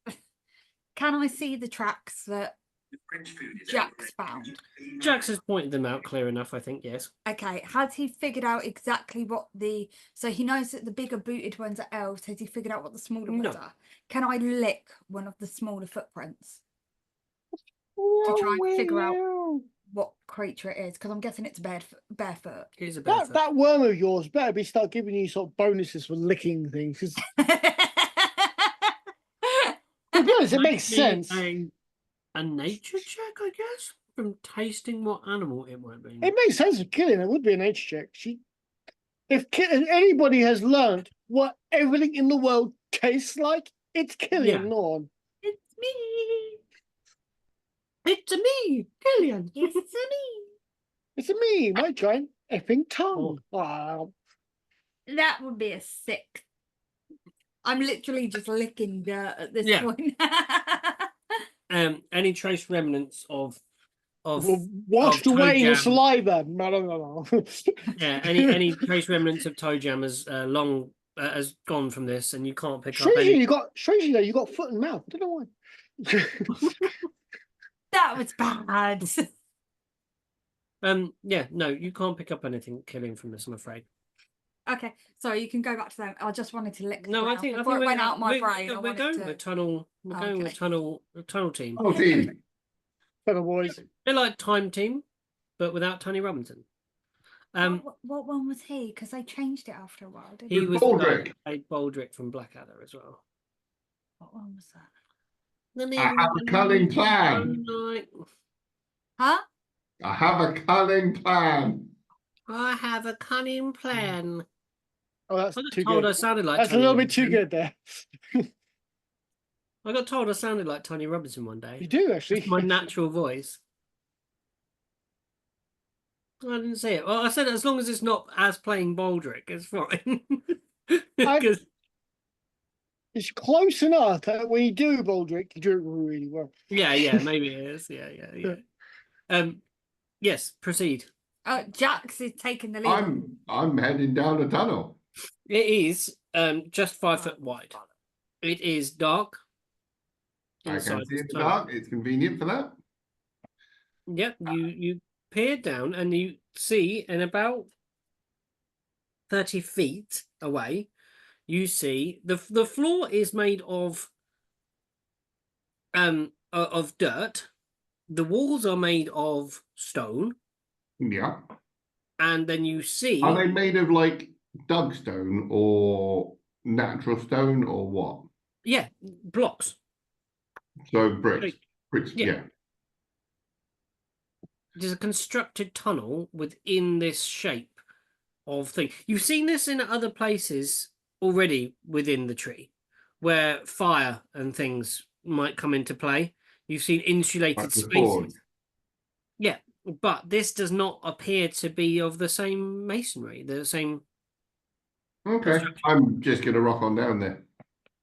Can I see the tracks that Jack's found? Jax has pointed them out clear enough, I think, yes. Okay, has he figured out exactly what so he knows that the bigger booted ones are elves. Has he figured out what the smaller ones No. are? Can I lick one of the smaller footprints to try and figure out what creature it is? Because I'm guessing it's barefoot. It is a That barefoot. that worm of yours better start giving you sort of bonuses for licking things. 'Cause, to be honest, it makes Might be sense. A nature check, I guess, from tasting what animal it might be. It makes sense with Killian. It would be a nature check. If anybody has learned what everything in the world tastes like, it's Killian. Yeah. Norn. It's me. It's me, Killian. It's me. It's me, my giant effing tongue. Wow. That would be a sick. I'm literally just licking dirt at this Yeah. point. Any trace remnants of Washed toe away with jam. saliva. No. Yeah, any trace remnants of toe jam has has gone from this, and you can't pick up any. Strangely though, you got foot and mouth. I don't know why. That was bad. Yeah, no, you can't pick up anything killing from this, I'm afraid. Okay, sorry, you can go back to them. I just wanted to lick. The No, I ground think before it went out my brain. We're going with tunnel. We're going with tunnel team. Oh, team. Hello, boys. They're like time team, but without Tony Robinson. What one was he? Because they changed it after a while, didn't He they? was Baldrick. Baldrick from Blackadder as well. What one was that? I have a cunning plan. Huh? I have a cunning plan. I have a cunning plan. Oh, that's I got too told good. I sounded like That's a Tony little bit too Robinson. good there. I got told I sounded like Tony Robinson one day. You do actually. It's my natural voice. I didn't say it. Well, I said as long as it's not as playing Baldrick, it's fine. 'Cause- It's close enough that when you do Baldrick, you do it really well. yeah, maybe it is. Yeah. Yes, proceed. Oh, Jax is taking the lead. I'm heading down a tunnel. It is just 5 foot wide. It is dark. I inside can see this in the tunnel. dark. It's convenient for that. Yep, you peer down and you see in about 30 feet away, you see the floor is made of dirt. The walls are made of stone, Yeah. and then you see Are they made of like dug stone or natural stone or what? yeah, blocks. So bricks. Bricks, Yeah. yeah. There's a constructed tunnel within this shape of thing. You've seen this in other places already within the tree, where fire and things might come into play. You've seen insulated Like the spaces. forge. Yeah, but this does not appear to be of the same masonry, the same. Okay. I'm just gonna rock on down there.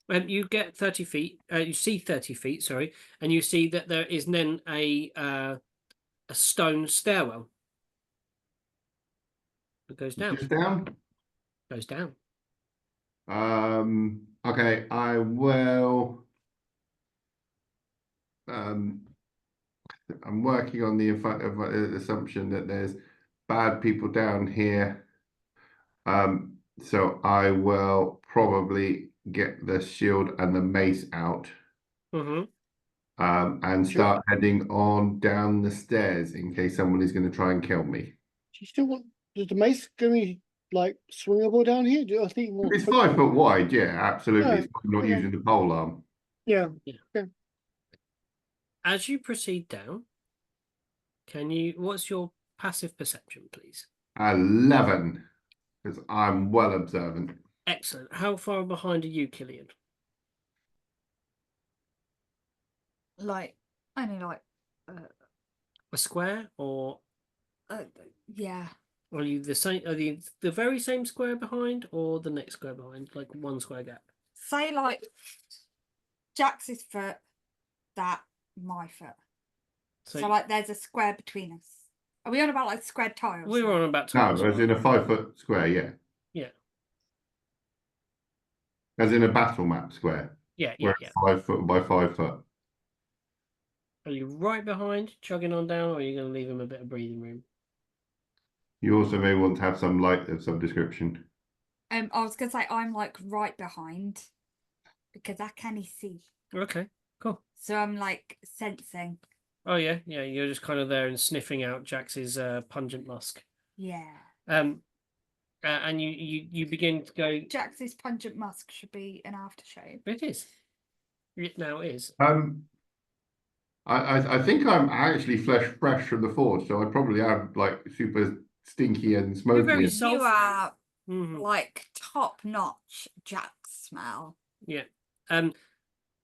And you get 30 feet. You see 30 feet. Sorry, and you see that there is then a stone stairwell that goes down. Just down. Goes down. Okay, I will. I'm working on the assumption that there's bad people down here. So I will probably get the shield and the mace out. Mm-hmm. And start heading on down the stairs in case someone is going to try and kill me. Do you still want? Is the mace going to be like swingable down here? Do I think more? It's 5 foot wide, yeah, absolutely. Yeah, It's not okay. using the pole arm. Yeah. As you proceed down, what's your passive perception, please? 11, because I'm well observant. Excellent. How far behind are you, Killian? Like, only like, A square, or yeah. are you the same? Are the very same square behind, or the next square behind, like one square gap? Say like Jax's foot, my foot. So like there's a square between us. Are we on about like squared tiles? we were on about No, 12. as in a 5 foot square, yeah. Yeah. As in a battle map square. Yeah. Where it's 5 foot by 5 foot. Are you right behind, chugging on down, or are you going to leave him a bit of breathing room? You also may want to have some light of some description. I was gonna say I'm like right behind because I can't see. Okay, cool. So I'm like sensing. Oh yeah, you're just kind of there and sniffing out Jax's pungent musk. Yeah. And you begin to go. Jax's pungent musk should be an aftershave. It is. It now is. I think I'm actually fresh from the forge, so I probably am like super stinky and smoky. You're very You sulphur. are Mhm. like top notch Jax smell. Yeah.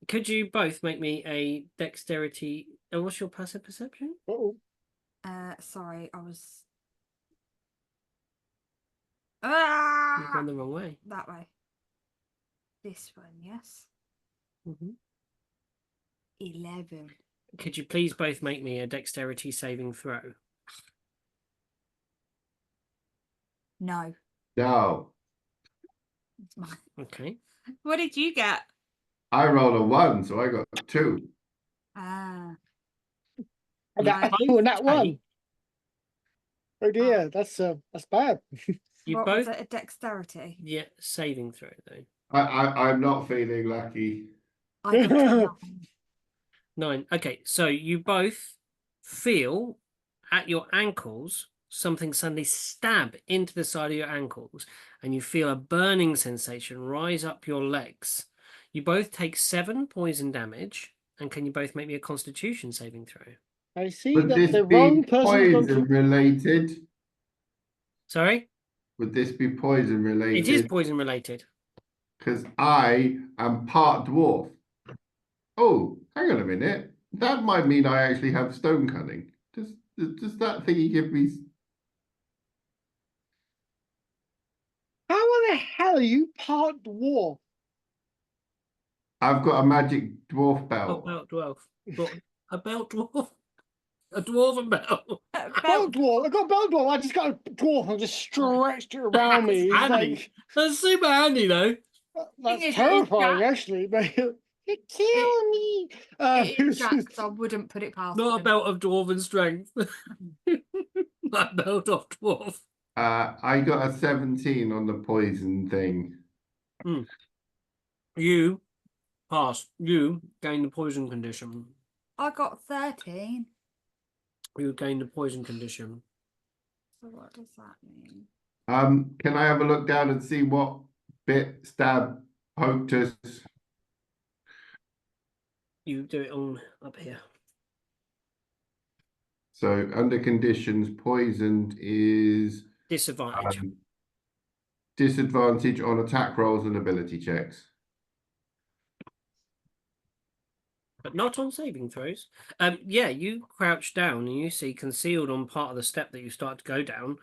Could you both make me a dexterity? What's your passive perception? Uh-oh. Sorry, I was. You've Ah! gone the wrong way. That way. This one, yes. Mm-hmm. 11. Could you please both make me a dexterity saving throw? No. No, It's mine. Okay. What did you get? I rolled a 1, so I got 2. Ah. And that, both and that one. take- Oh dear, that's bad. You What both. was it? A dexterity? Yeah, saving throw though. I'm not feeling lucky. I got 9. 9. Okay, so you both feel at your ankles something suddenly stab into the side of your ankles, and you feel a burning sensation rise up your legs. You both take 7 poison damage, and can you both make me a Constitution saving throw? I see Would that this the be wrong person's gone poison to. related? Sorry, Would this be poison related? it is poison related. Because I am part dwarf. Oh, hang on a minute. That might mean I actually have stone cunning. Does that thingy give me? How the hell are you part dwarf? I've got a magic dwarf belt. Belt dwarf. A belt dwarf. A dwarven belt. Belt dwarf. I got belt dwarf. I just got a dwarf and just stretched it around me. It's Handy. like That's super handy though. that's is, terrifying, Jack- actually. But you kill me. Jax, I wouldn't put it past Not a him. belt of dwarven strength. A belt of dwarf. I got a 17 on the poison thing. You pass. You gain the poison condition. I got 13. You gain the poison condition. So what does that mean? Can I have a look down and see what bit stab poked us? You do it on up here. So under conditions, poisoned is Disadvantage. disadvantage on attack rolls and ability checks. But not on saving throws. Yeah, you crouch down and you see concealed on part of the step that you start to go down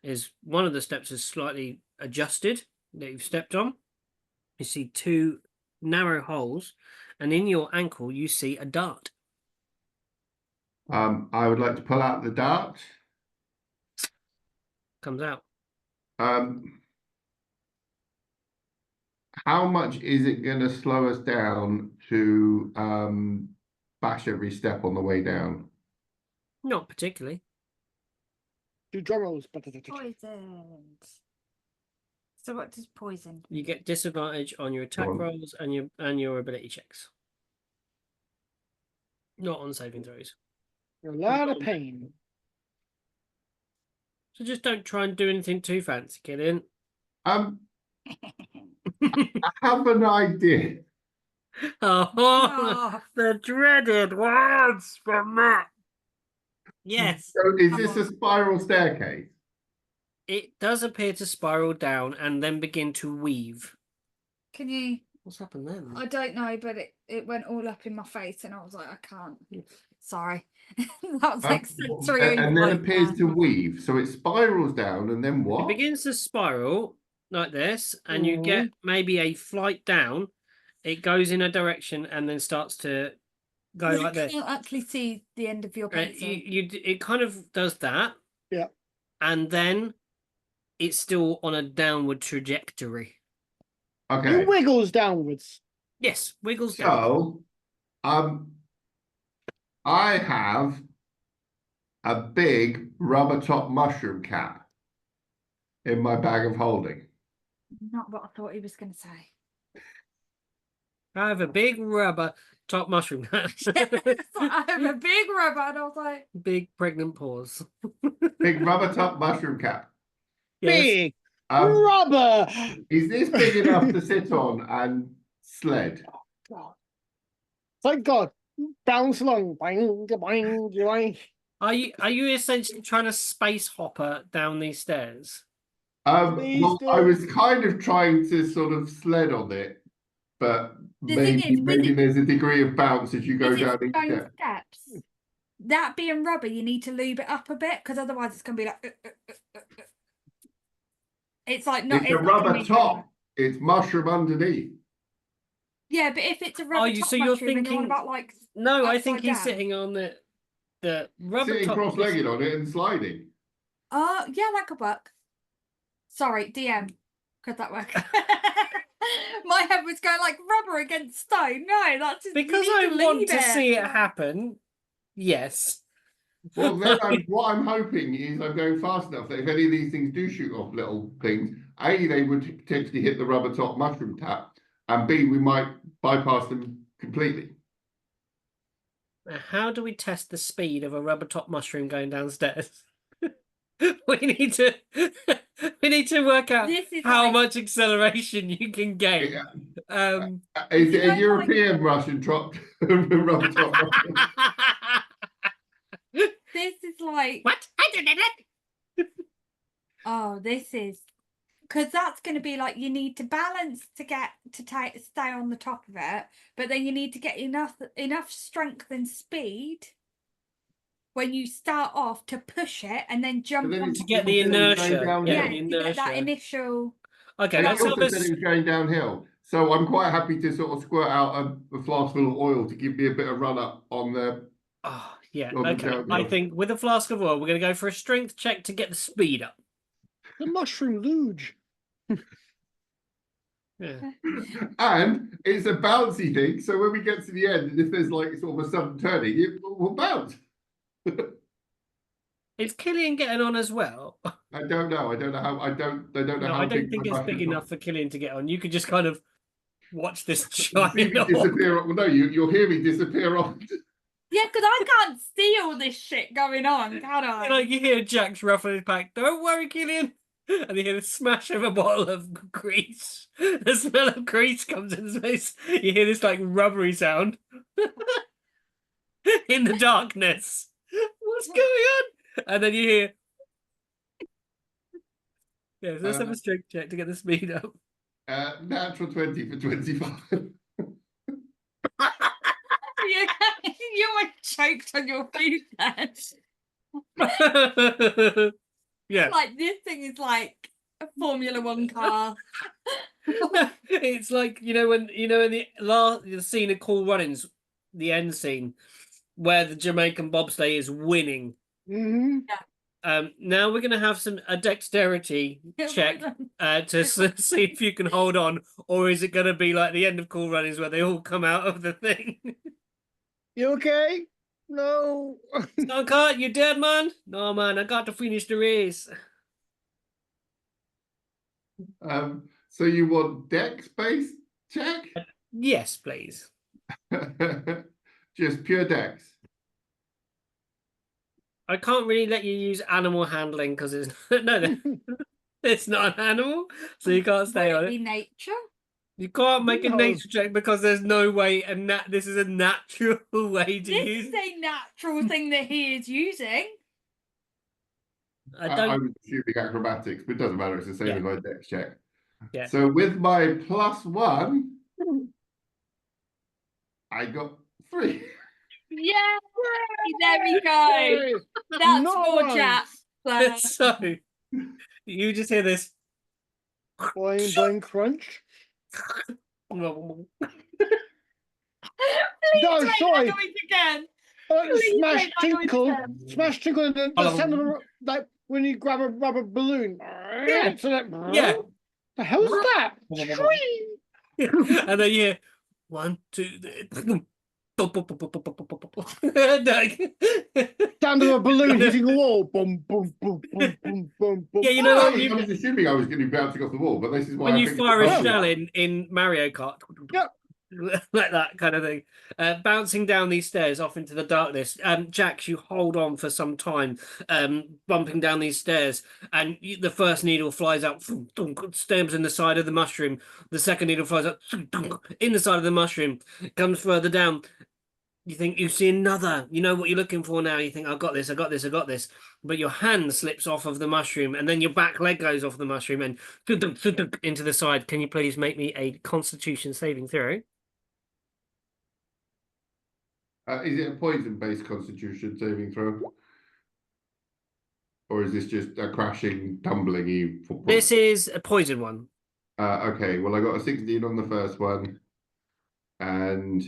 is one of the steps is slightly adjusted that you've stepped on. You see 2 narrow holes, and in your ankle you see a dart. I would like to pull out the dart. Comes out. How much is it going to slow us down to bash every step on the way down? Not particularly. Do drum rolls. Poisoned. So what does poison? You get disadvantage on your attack Go on. rolls and your ability checks. Not on saving throws. You're a lot of pain. So just don't try and do anything too fancy, Killian. I have an idea. Oh, the dreaded words from Matt. Yes. So is this a spiral staircase? It does appear to spiral down and then begin to weave. Can you? What's happened then? I don't know, but it went all up in my face, and I was like, I can't. Sorry, that was like sensory. And then overload appears there. to weave. So it spirals down and then It what? begins to spiral like this, and you get maybe a flight down. It goes in a direction and then starts to go You like this. can't actually see the end of your pencil. It kind of does that. Yeah. And then it's still on a downward trajectory. Okay. It wiggles downwards. Yes, wiggles down. So, I have a big rubber top mushroom cap in my bag of holding. Not what I thought he was going to say. I have a big rubber top mushroom. It's like, I have a big rubber, and I was like, Big pregnant paws. Big rubber top mushroom cap. Yes. Big Um, rubber. Is this big enough to sit on and sled? God. Thank God. Bounce along. Boing, boing, boing. Are you essentially trying to space hopper down these stairs? Please Well, I do. was kind of trying to sort of sled on it, but The thing is, with maybe it- there's a degree of bounce as you go is it down each stone step. steps? That being rubber, you need to lube it up a bit because otherwise it's going to be like. It's like not. It's a not gonna rubber make top. any- It's mushroom underneath. Yeah, but if it's a rubber top so you're mushroom, and you're on thinking- about like. No, I think Upside he's down. sitting on the rubber Sitting top. cross-legged on it and sliding. Yeah, that could work. Sorry, DM. Could that work? My head was going like rubber against stone. No, that's just, you Because need I want leave to see it Yeah. happen. Yes. Well, then what I'm hoping is I'm going fast enough that if any of these things do shoot off little things, A, they would potentially hit the rubber top mushroom tap, and B, we might bypass them completely. Now, how do we test the speed of a rubber top mushroom going downstairs? we need to work out This is how like- much acceleration you can gain. Yeah. Is it a like- European Russian top rubber top mushroom? This is like. What? Oh, this is because that's going to be like you need to balance to get to stay on the top of it, but then you need to get enough strength and speed when you start off to push it and then jump then on it's To top get of the it. inertia. downhill. Yeah, Yeah, the to get that inertia. initial. Okay, And let's I have also a said it was going downhill. So I'm quite happy to sort of squirt out a flask full of oil to give me a bit of run up on the. Oh, yeah. on the Okay. I downhill. think with a flask of oil, we're going to go for a strength check to get the speed up. The mushroom luge. Yeah. And it's a bouncy thing. So when we get to the end, and if there's like sort of a sudden turning, it will bounce. Is Killian getting on as well? I don't know. I don't know how. I don't know No, how. I don't big think my it's big mushroom enough for Killian to get on. You could just kind of watch this See giant me orc. disappear. Well, no, you'll hear me disappear off. Yeah, because I can't see all this shit going on, can I? Like you hear Jack's ruffling his back. Don't worry, Killian. And you hear the smash of a bottle of grease. The smell of grease comes in his face. You hear this like rubbery sound in the darkness. What's going on? And then you hear. Yeah, so let's have a strength check to get the speed up. Natural 20 for 25. You were choked on your food then. Yeah. Like this thing is like a Formula One car. It's like in the scene of Cool Runnings, the end scene, where the Jamaican bobsleigh is winning. Mm-hmm. Now we're gonna have a dexterity check to see if you can hold on, or is it gonna be like the end of Cool Runnings where they all come out of the thing? You okay? No. Cut, you dead, man? No, man, I got to finish the race. So you want dex-based check? Yes, please. Just pure dex. I can't really let you use animal handling because it's it's not an animal, so you can't stay on Be it. nature. You can't make a No. nature check because there's no way, and this is a natural way to This use. is a natural thing that he is using. I I don't. was assuming acrobatics, but it doesn't matter. It's the same Yeah. as my dex check. Yeah. So with my +1, I got 3. Yeah, there we go. Hey, That's not more once. Jack. So you just hear this. Boing, boing, crunch. Please No, make sorry. that noise again. Please Smash make that noise tinkle. again. Smash tinkle. And the sound of like when you grab a rubber balloon. Yeah. So that, Yeah. The hell's that? And then you hear 1, 2, 3. No. Sound of a balloon hitting a wall. Boom, boom, boom, boom, boom, boom, boom. Yeah, you know I when was assuming I was going to be bouncing off the wall, but this is why when I you think fire a it's shell in Mario Kart, Yep. like that kind of thing, bouncing down these stairs off into the darkness. Jax, you hold on for some time, bumping down these stairs, and the first needle flies out, stabs in the side of the mushroom. The second needle flies out in the side of the mushroom, comes further down. You think you see another, you know what you're looking for now. You think, I got this, I got this, I got this. But your hand slips off of the mushroom, and then your back leg goes off the mushroom and into the side. Can you please make me a Constitution saving throw? Is it a poison-based Constitution saving throw, or is this just a crashing, tumbling? This is a poison one. Okay. Well, I got a 16 on the first one, and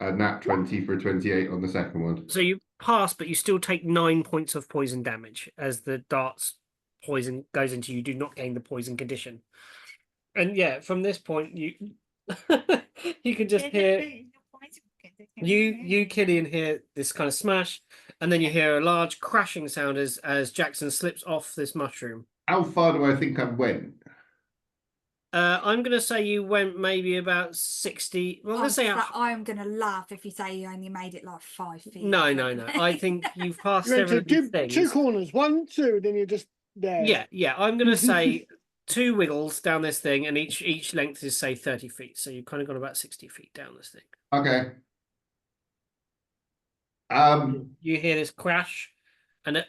a nat 20 for a 28 on the second one. So you pass, but you still take 9 points of poison damage as the dart's poison goes into you. Do not gain the poison condition. And yeah, from this point, you you can just hear you Killian hear this kind of smash, and then you hear a large crashing sound as Jackson slips off this mushroom. How far do I think I went? I'm gonna say you went maybe about 60. Well, let's say I'm gonna laugh if you say you only made it like 5 feet. no. I think you've passed You went to every things. 2 corners, 1, 2, then you're just there. Yeah. I'm gonna say 2 wiggles down this thing, and each length is say 30 feet. So you've kind of got about 60 feet down this thing. Okay. You hear this crash, and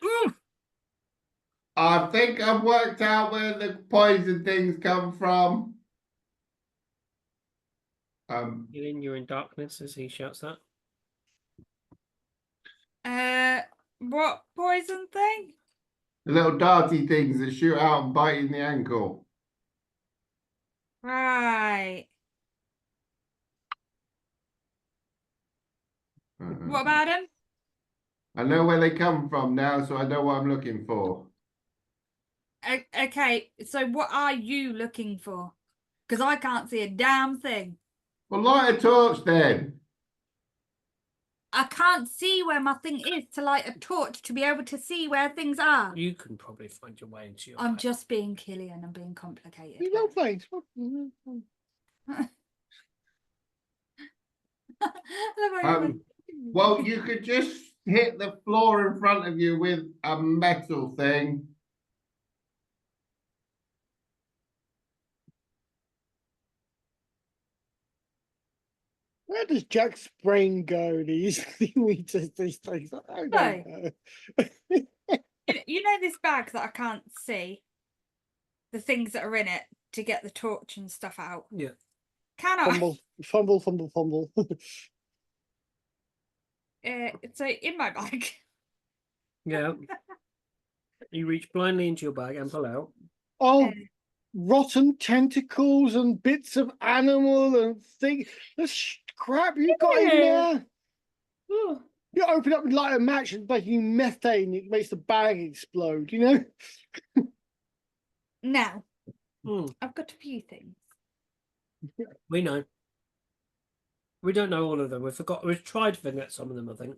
I think I've worked out where the poison things come from. you're in darkness as he shouts that. What poison thing? The little darty things that shoot out and bite in the ankle. Right. What about him? I know where they come from now, so I know what I'm looking for. Okay, so what are you looking for? Because I can't see a damn thing. Well, light a torch then. I can't see where my thing is to light a torch to be able to see where things are. You can probably find your way into your. I'm just being Killian and being complicated. You don't play. Well, you could just hit the floor in front of you with a metal thing. Where does Jack's brain go? These things. I don't know. You know this bag that I can't see? The things that are in it to get the torch and stuff out. Yeah. Can I? Fumble. So in my bag. Yeah. You reach blindly into your bag and pull out. Oh, rotten tentacles and bits of animal and things. The crap you got in there. Ooh. You open up and light a match and making methane. It makes the bag explode. You know. Now, I've got a few things. We know. We don't know all of them. We've tried to forget some of them, I think.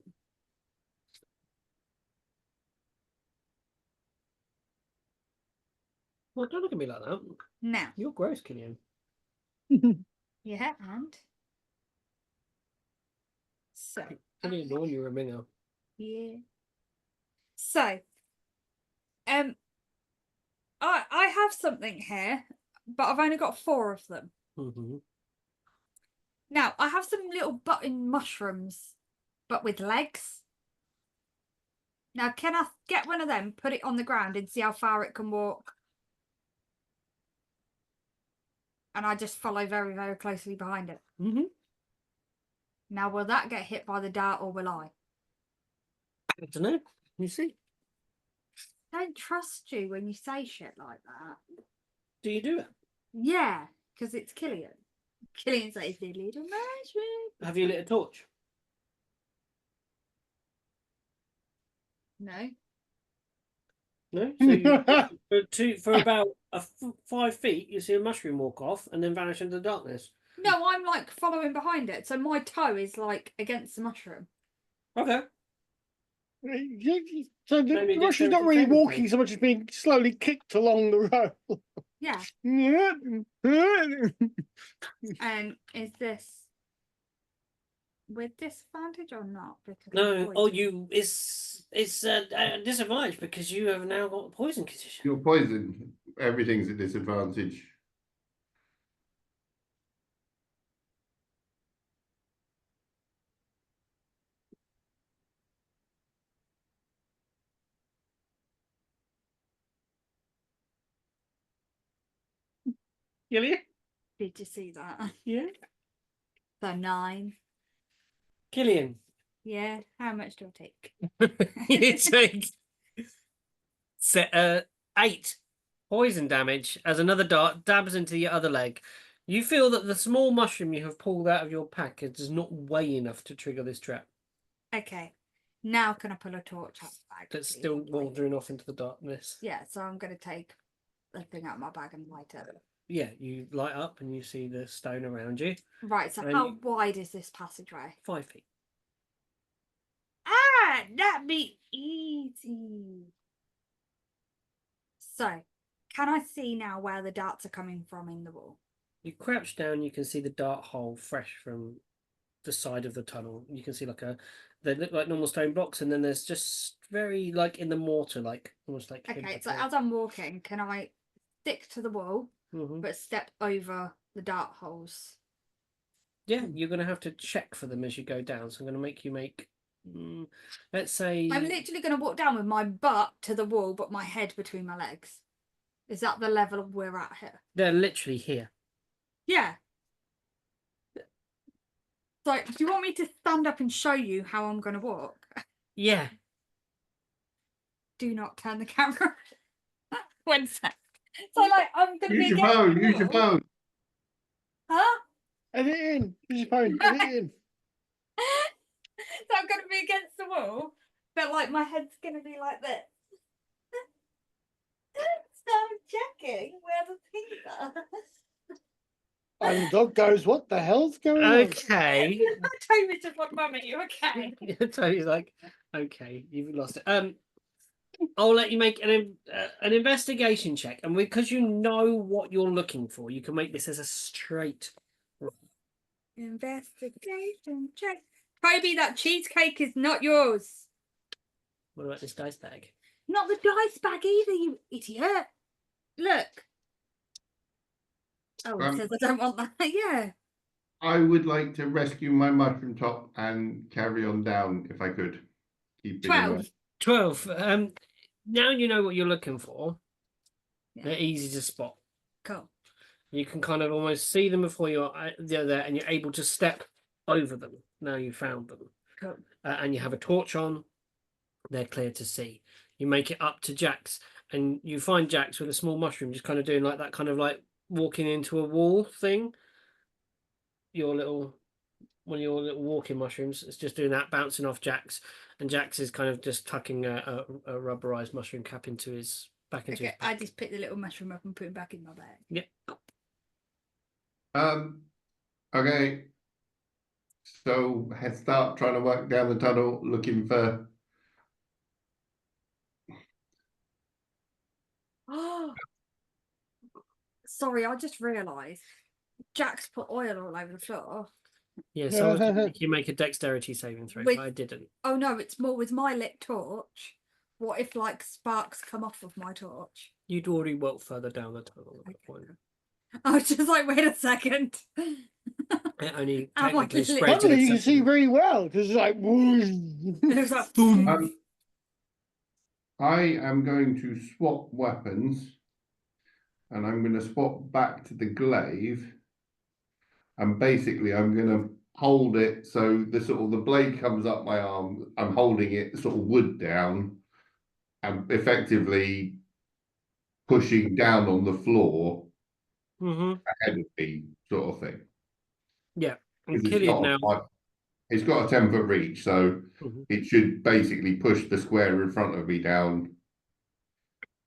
Well, don't look at me like that. Now. You're gross, Killian. Yeah, and so Killian, no, you're a minger. yeah. So, I have something here, but I've only got 4 of them. Now, I have some little button mushrooms, but with legs. Now, can I get one of them, put it on the ground and see how far it can walk? And I just follow very, very closely behind it. Now, will that get hit by the dart or will I? I don't know. You see? I don't trust you when you say shit like that. Do you do it? Yeah, because it's Killian. Killian says the little mushroom. Have you lit a torch? No. No? So for about 5 feet, you see a mushroom walk off and then vanish into the darkness. No, I'm like following behind it, so my toe is like against the mushroom. Okay. So the Maybe mushroom's not dexterity really saving walking throw. so much as being slowly kicked along the road. Yeah. And is this with disadvantage or not? Because I'm No, oh, poisoned. it's a disadvantage because you have now got a poison condition. You're poisoned. Everything's a disadvantage. Killian? Did you see that? Yeah. So 9. Killian. Yeah. How much do I take? You take 8 poison damage as another dart dabs into your other leg. You feel that the small mushroom you have pulled out of your pack does not weigh enough to trigger this trap. Okay. Now can I pull a torch out the bag? That's please, still and light it? wandering off into the darkness. Yeah, so I'm gonna take the thing out of my bag and light it. Yeah, you light up and you see the stone around you. Right, so And how you- wide is this passageway? 5 feet. Ah, that'd be easy. So, can I see now where the darts are coming from in the wall? You crouch down, you can see the dart hole fresh from the side of the tunnel. You can see they look like normal stone blocks, and then there's just very like in the mortar, like almost like. Okay, so as I'm walking, can I stick to the wall but step over the dart holes? Yeah, you're gonna have to check for them as you go down. So I'm gonna make you make, let's say. I'm literally going to walk down with my butt to the wall, but my head between my legs. Is that the level we're at here? They're literally here. Yeah. So, do you want me to stand up and show you how I'm going to walk? Yeah. Do not turn the camera. 1 sec. So, like, I'm going to be Use your against phone. the Use your wall. phone. Huh? Edit it in. Use your phone. Edit it in. So I'm going to be against the wall, but like my head's going to be like this. So I'm checking where the things are. And the dog goes, "What the hell's going on?" Okay. Toby just want mum at you, okay? Toby's like, okay, you've lost it. I'll let you make an investigation check, and because you know what you're looking for, you can make this as a straight. Investigation check. Toby, that cheesecake is not yours. What about this dice bag? Not the dice bag either, you idiot. Look. Oh, it says I don't want that. Yeah. I would like to rescue my mushroom top and carry on down if I could. Keep it in 12. mind. 12. Now you know what you're looking for. Yeah. They're easy to spot. Cool. You can kind of almost see them before they're there, and you're able to step over them. Now you found them. Cool. And you have a torch on. They're clear to see. You make it up to Jax, and you find Jax with a small mushroom, just kind of doing like that, kind of like walking into a wall thing. One of your little walking mushrooms. It's just doing that, bouncing off Jax, and Jax is kind of just tucking a rubberized mushroom cap into his back into his Okay, pack. I just pick the little mushroom up and put it back in my bag. Yep. Okay. So start trying to work down the tunnel, looking for. Oh, sorry, I just realised Jack's put oil all over the floor. Yeah, so I was gonna make you make a dexterity saving throw, With- but I didn't. Oh no, it's more with my lit torch. What if like sparks come off of my torch? You'd already walked further down the tunnel at that point. I was just like, wait a second. It only I'm like, technically literally- spreads Suddenly in you can see itself. very well because it's like, whoosh. It was like, boom. I am going to swap weapons, and I'm going to swap back to the glaive, and basically I'm going to hold it so the sort of the blade comes up my arm. I'm holding it sort of wood down, and effectively pushing down on the floor ahead of me, sort of thing. Yeah, and Because Killian now. It's got a 10-foot reach, so Mhm. it should basically push the square in front of me down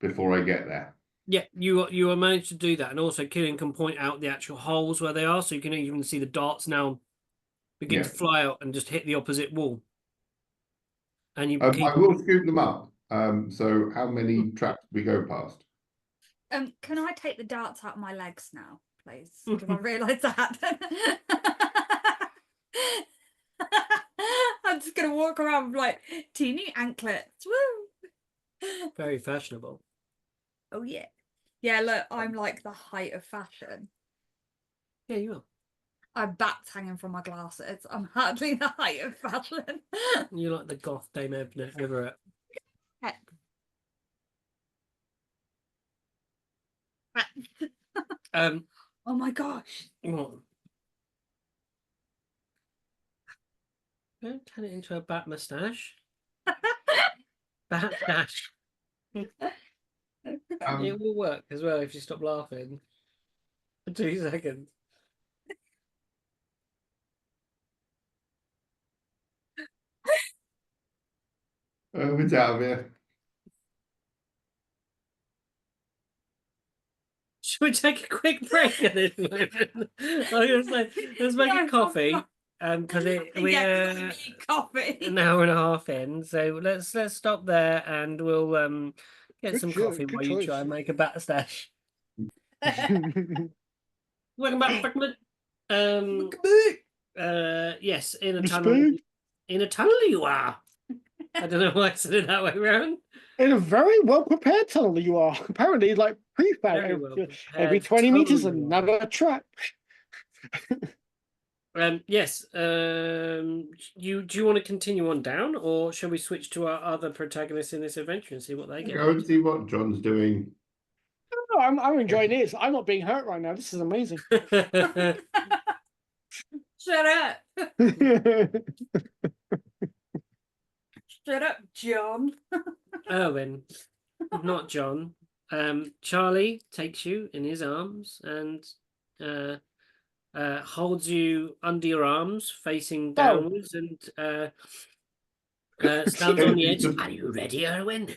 before I get there. Yeah, you are managed to do that, and also Killian can point out the actual holes where they are, so you can even see the darts now begin to Yeah. fly out and just hit the opposite wall. And you keep. I will scoop them up. So how many traps do we go past? Can I take the darts out of my legs now, please? Because I realised that. I'm just gonna walk around with like teeny anklets. Woo! Very fashionable. Oh yeah. Yeah, look, I'm like the height of fashion. Yeah, you are. I'm bats hanging from my glasses. I'm hardly the height of fashion. You're like the goth Dame Everett. Heck. Oh my gosh. What? Don't turn it into a bat moustache. Bat dash. It will work as well if you stop laughing for 2 seconds. It's out of here. Should we take a quick break at this moment? I was gonna say, let's make a coffee. Because we're coffee. an hour and a half in, so let's stop there and we'll get Good some cho- coffee good while you try choice. and make a bat stash. Welcome back, Fragment. Yes, in a The tunnel. spoon? In a tunnel you are. I don't know why I said it that way round. In a very well prepared tunnel you are. Apparently, like prefab. Very well Every prepared 20 meters, tunnel you are. another trap. Yes. Do you want to continue on down, or shall we switch to our other protagonists in this adventure and see what they get? Go and see what John's doing. Oh, I'm enjoying this. I'm not being hurt right now. This is amazing. Shut up. Shut up, John. Owen, not John. Charlie takes you in his arms and holds you under your arms, facing downwards, and stands on the edge. Are you ready, Erwin?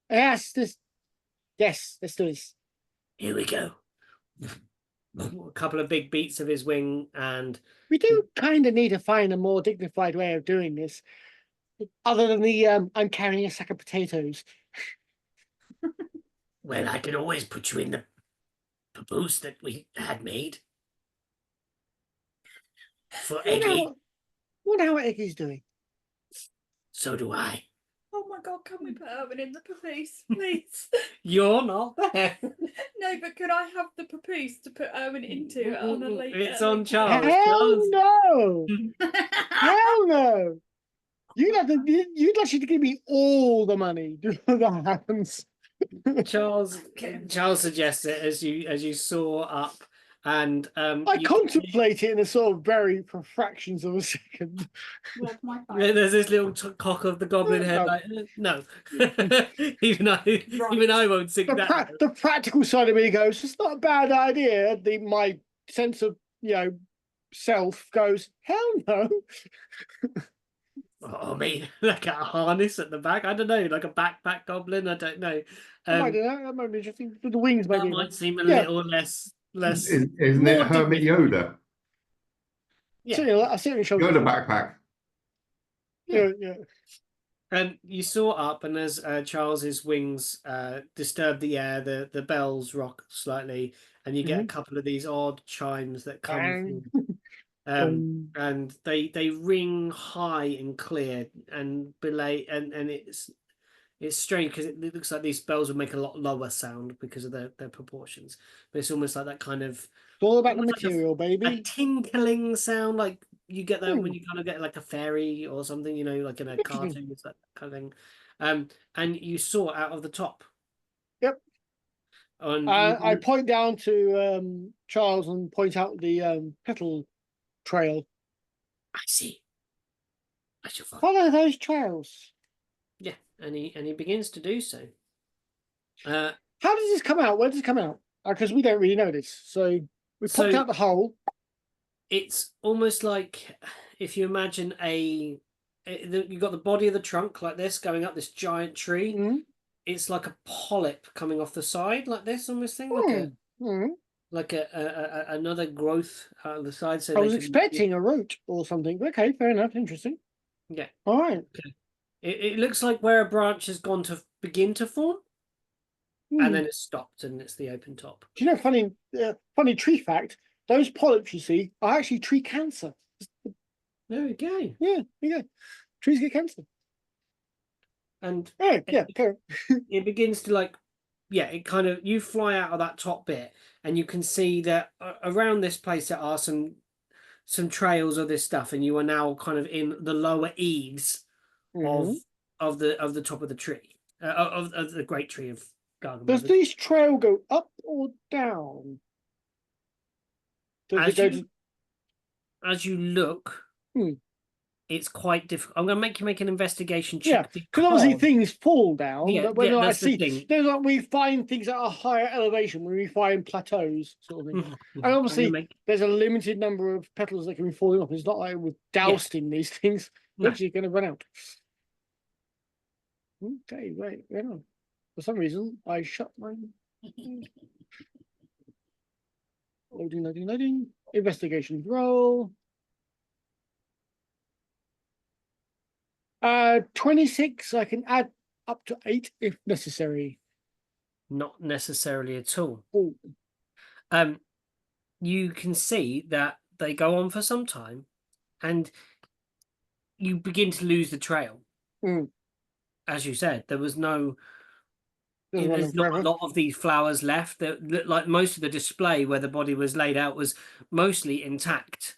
Yes, let's do this. Here we go. A couple of big beats of his wing, and We do kind of need to find a more dignified way of doing this, other than the I'm carrying a sack of potatoes. Well, I can always put you in the papoose that we had made. For Eggy. Wonder how Eggy's doing. So do I. Oh my god, can we put Erwin in the papoose, please? you're not there. No, but could I have the papoose to put Erwin into on a later? It's on Charles. Hell no! no! Hell no! You'd actually give me all the money if that happens. Charles suggests it as you soar up, and I contemplate it in a sort of very for fractions of a second. Where's my phone? there's this little cock of the goblin head, No. like no, even I won't sing that. The practical side of me goes, it's not a bad idea. My sense of self goes, hell no. Oh, me. Like a harness at the back. I don't know, like a backpack goblin. I don't know. That might be interesting. The wings That maybe. might seem a little less. Isn't it more Hermit dignified. Yoda? Yeah. I certainly showed Yoda backpack. Yeah. You soar up, and as Charles's wings disturb the air, the bells rock slightly, and you get a couple of these odd chimes that come through. And they ring high and clear and belay, and it's strange because it looks like these bells would make a lot lower sound because of their proportions, but it's almost like that kind of It's all about the almost like material, a baby. tinkling sound, like you get that when you kind of get like a fairy or something, like in a Interesting. cartoon. It's that kind of thing. And you saw out of the top. Yep. And I point down to Charles and point out the petal trail. I see. I shall follow. Follow those trails. yeah, and he begins to do so. How does this come out? Where does it come out? Because we don't really know this. So we popped So- out the hole. It's almost like if you imagine you've got the body of the trunk like this going up this giant tree, Mhm. it's like a polyp coming off the side like this on this thing, like another growth out of the side. So I they was can- expecting a root or something. Okay, fair enough. Interesting. Yeah. All right. It looks like where a branch has gone to begin to form, and Hmm. then it's stopped, and it's the open top. Do you know, funny tree fact, those polyps you see are actually tree cancer. There we go. Yeah, yeah. Trees get cancer. And Oh, yeah, okay. it begins to like, yeah, it kind of, you fly out of that top bit, and you can see that around this place there are some trails of this stuff, and you are now kind of in the lower eaves Mhm. of the top of the tree, of the great tree of Gargamel. Does this trail go up or down? Does it As go you to... as you look, Hmm. it's quite difficult. I'm going to make you make an investigation Yeah, check because obviously because things fall down, Yeah, but when yeah, I that's the see, thing. there's like we find things at a higher elevation when we find plateaus, sort of thing. And I'm gonna obviously, make there's a limited number of petals that can be falling off. It's not like we're dousing these things. No. They're actually going to run out. Okay, wait, hang on. For some reason, I shut my... Loading. Investigation roll. 26. I can add up to 8 if necessary. not necessarily at all. Oh, You can see that they go on for some time, and you begin to lose the trail. Mm. As you said, there was no. doesn't run There's not forever. a lot of these flowers left. That like most of the display where the body was laid out was mostly intact.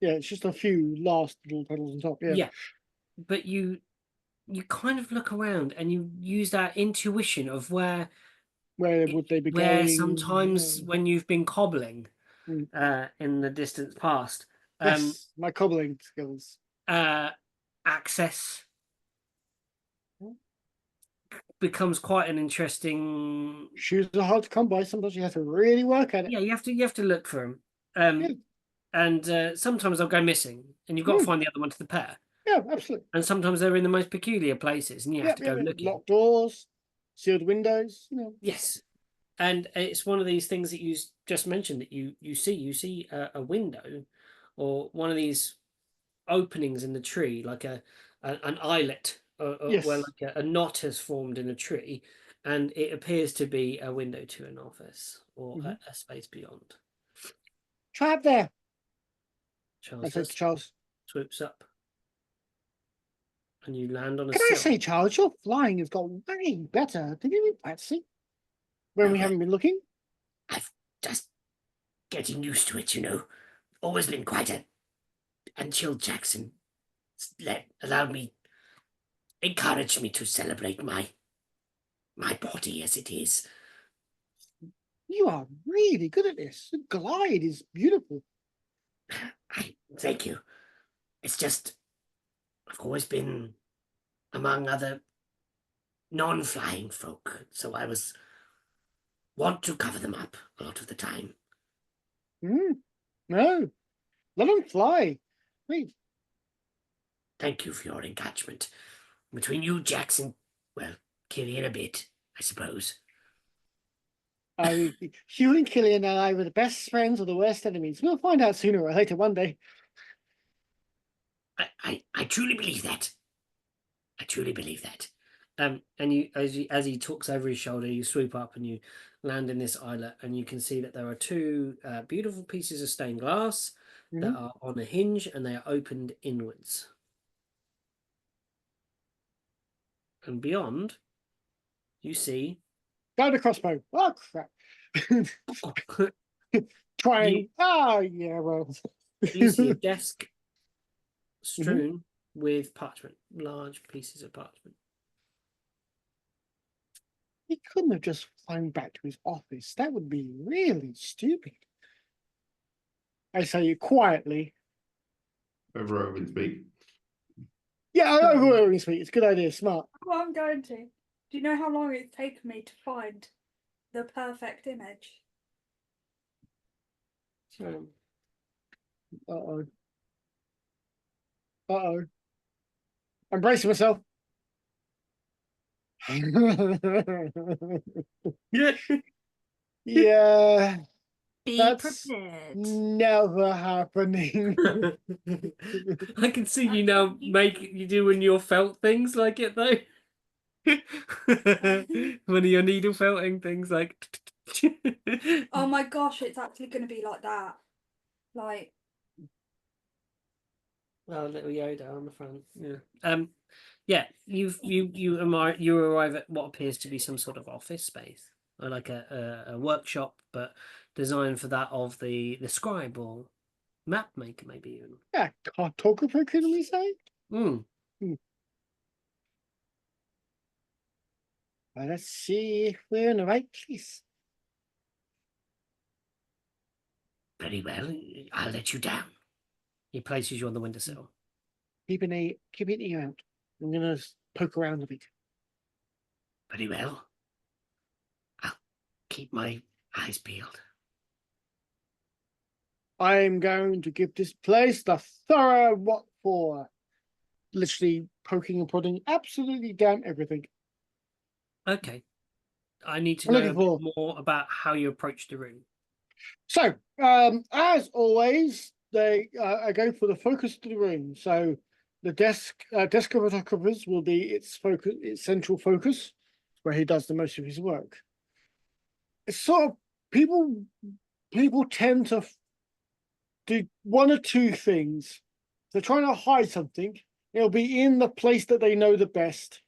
Yeah, it's just a few last little petals on top. Yeah. Yeah, but you kind of look around and you use that intuition of where Where would they be where going? sometimes Yeah. when you've been cobbling Mm. in the distant past, Yes, my cobbling skills. access becomes quite an interesting. Shoes are hard to come by. Sometimes you have to really work at it. Yeah, you have to look for them, Yeah. and sometimes they'll go missing, and you've got to find the other one to the pair. Yeah, absolutely. And sometimes they're in the most peculiar places, and you have to go looking. Locked doors, sealed windows. Yes, and it's one of these things that you just mentioned that you see a window, or one of these openings in the tree, like an eyelet, Yes. where like a knot has formed in a tree, and it appears to be a window to an office or a space beyond. Try up there. I Charles said to Charles. swoops up, and you land on a Can I sill. say, Charles, your flying has got way better. Did you fancy? When we haven't been looking? I've just getting used to it, you know. Always been quite a until Jackson encouraged me to celebrate my body as it is. You are really good at this. The glide is beautiful. Thank you. It's just I've always been among other non-flying folk, so I want to cover them up a lot of the time. No, let them fly. Wait, Thank you for your encouragement. Between you, Jackson, well, Killian a bit, I suppose. you and Killian and I were the best friends or the worst enemies. We'll find out sooner or later one day. I truly believe that. I truly believe that. And you, as he talks over his shoulder, you swoop up and you land in this islet, and you can see that there are two beautiful pieces of stained glass that are on a hinge, and they are opened inwards. And beyond, you see. Down the crossbow. Oh crap! Trying. Yeah. Well, You see a desk strewn with parchment, large pieces of parchment. He couldn't have just flown back to his office. That would be really stupid. I say it quietly. Over Owen speak. Yeah, I know who speak. It's a good idea. Smart. Well, I'm going to. Do you know how long it's taken me to find the perfect image? Uh-oh. I'm bracing myself. Yeah. Yeah, Be that's prepared. never happening. I can see you now you doing your felt things like it though. One of your needle felting things like Oh my gosh, it's actually going to be like that. Like, oh, little Yoda on the front. Yeah. Yeah, you arrive at what appears to be some sort of office space, or like a workshop, but designed for that of the scribe or map maker, maybe even. Yeah, cartographer, can we say? Mm. Well, let's see if we're in the right place. Very well, I'll let you down. He places you on the windowsill. Keep an ear out. I'm gonna poke around a bit. Very well. I'll keep my eyes peeled. I'm going to give this place the thorough what for. Literally poking and prodding absolutely damn everything. Okay. I need to I'm know looking a bit for- more about how you approach the room. So, as always, I go for the focus of the room. So, the desk of photographers will be its focus, its central focus, where he does the most of his work. It's sort of people tend to do one or two things. They're trying to hide something. It'll be in the place that they know the best,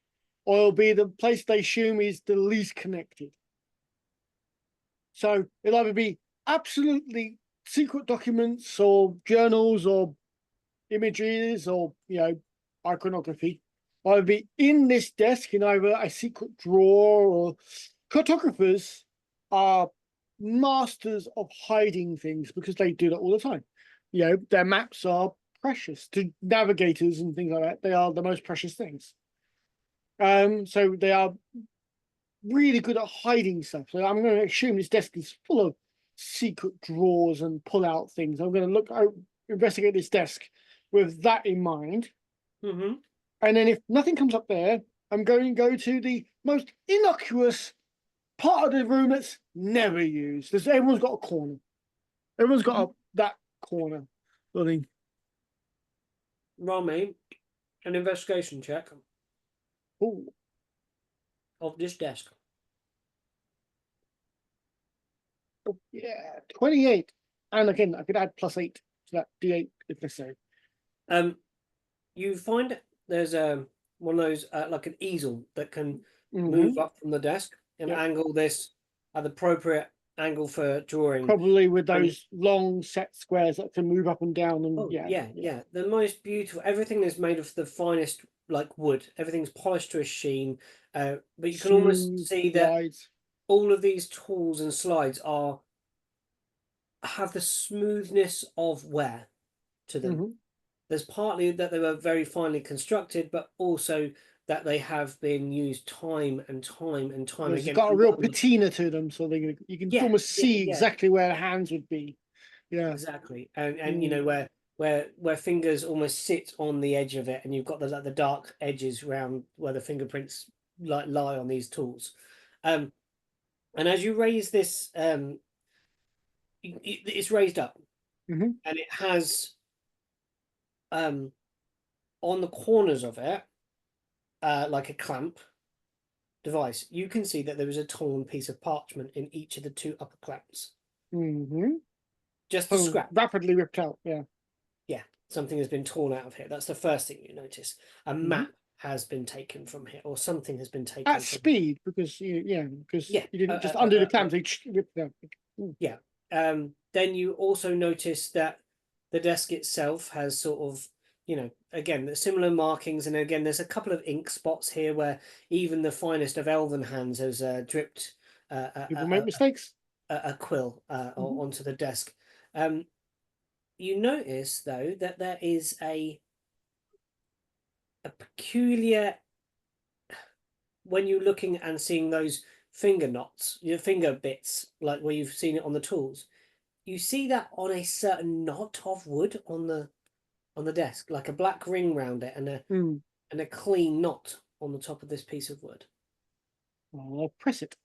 or it'll be the place they assume is the least connected. So it'll either be absolutely secret documents or journals or images or iconography, or it'll be in this desk in either a secret drawer or cartographers are masters of hiding things because they do that all the time. Their maps are precious to navigators and things like that. They are the most precious things. So they are really good at hiding stuff. So I'm going to assume this desk is full of secret drawers and pull out things. I'm going to investigate this desk with that in mind. Mm-hmm. And then if nothing comes up there, I'm going to go to the most innocuous part of the room that's never used. Everyone's got a corner. Everyone's got that corner. I think. Roll me an investigation check Ooh. of this desk. Oh, yeah, 28. And again, I could add +8 to that D8 if necessary. You find there's one of those like an easel that can Mm-hmm. move up from the desk and Yep. angle this at the appropriate angle for drawing. Probably with those long set squares that can move up and down. And Oh yeah. The most beautiful. Everything is made of the finest like wood. Everything's polished to a sheen. But you can almost Smooth see that slides. all of these tools and slides have the smoothness of wear to them. Mm-hmm. There's partly that they were very finely constructed, but also that they have been used time and time and time It's again. got a real patina to them, so you can almost see yeah. exactly where the hands would be. Yeah, Exactly, and you know where fingers almost sit on the edge of it, and you've got the dark edges around where the fingerprints lie on these tools. And as you raise this, it's raised up, mm-hmm. and it has on the corners of it like a clamp device. You can see that there is a torn piece of parchment in each of the two upper clamps. Mm-hmm. Just a scrap. Rapidly ripped out. Yeah. Yeah, something has been torn out of here. That's the first thing you notice. A map has been taken from here, or something has been taken At speed, because you didn't just undo the clamps. They ripped it out. Yeah. Then you also notice that the desk itself has sort of, again, the similar markings, and again, there's a couple of ink spots here where even the finest of elven hands has dripped. People make mistakes. A quill onto the desk. You notice though that there is a peculiar, when you're looking and seeing those finger knots, your finger bits, like where you've seen it on the tools, you see that on a certain knot of wood on the desk, like a black ring round it and a clean knot on the top of this piece of wood. I'll press it.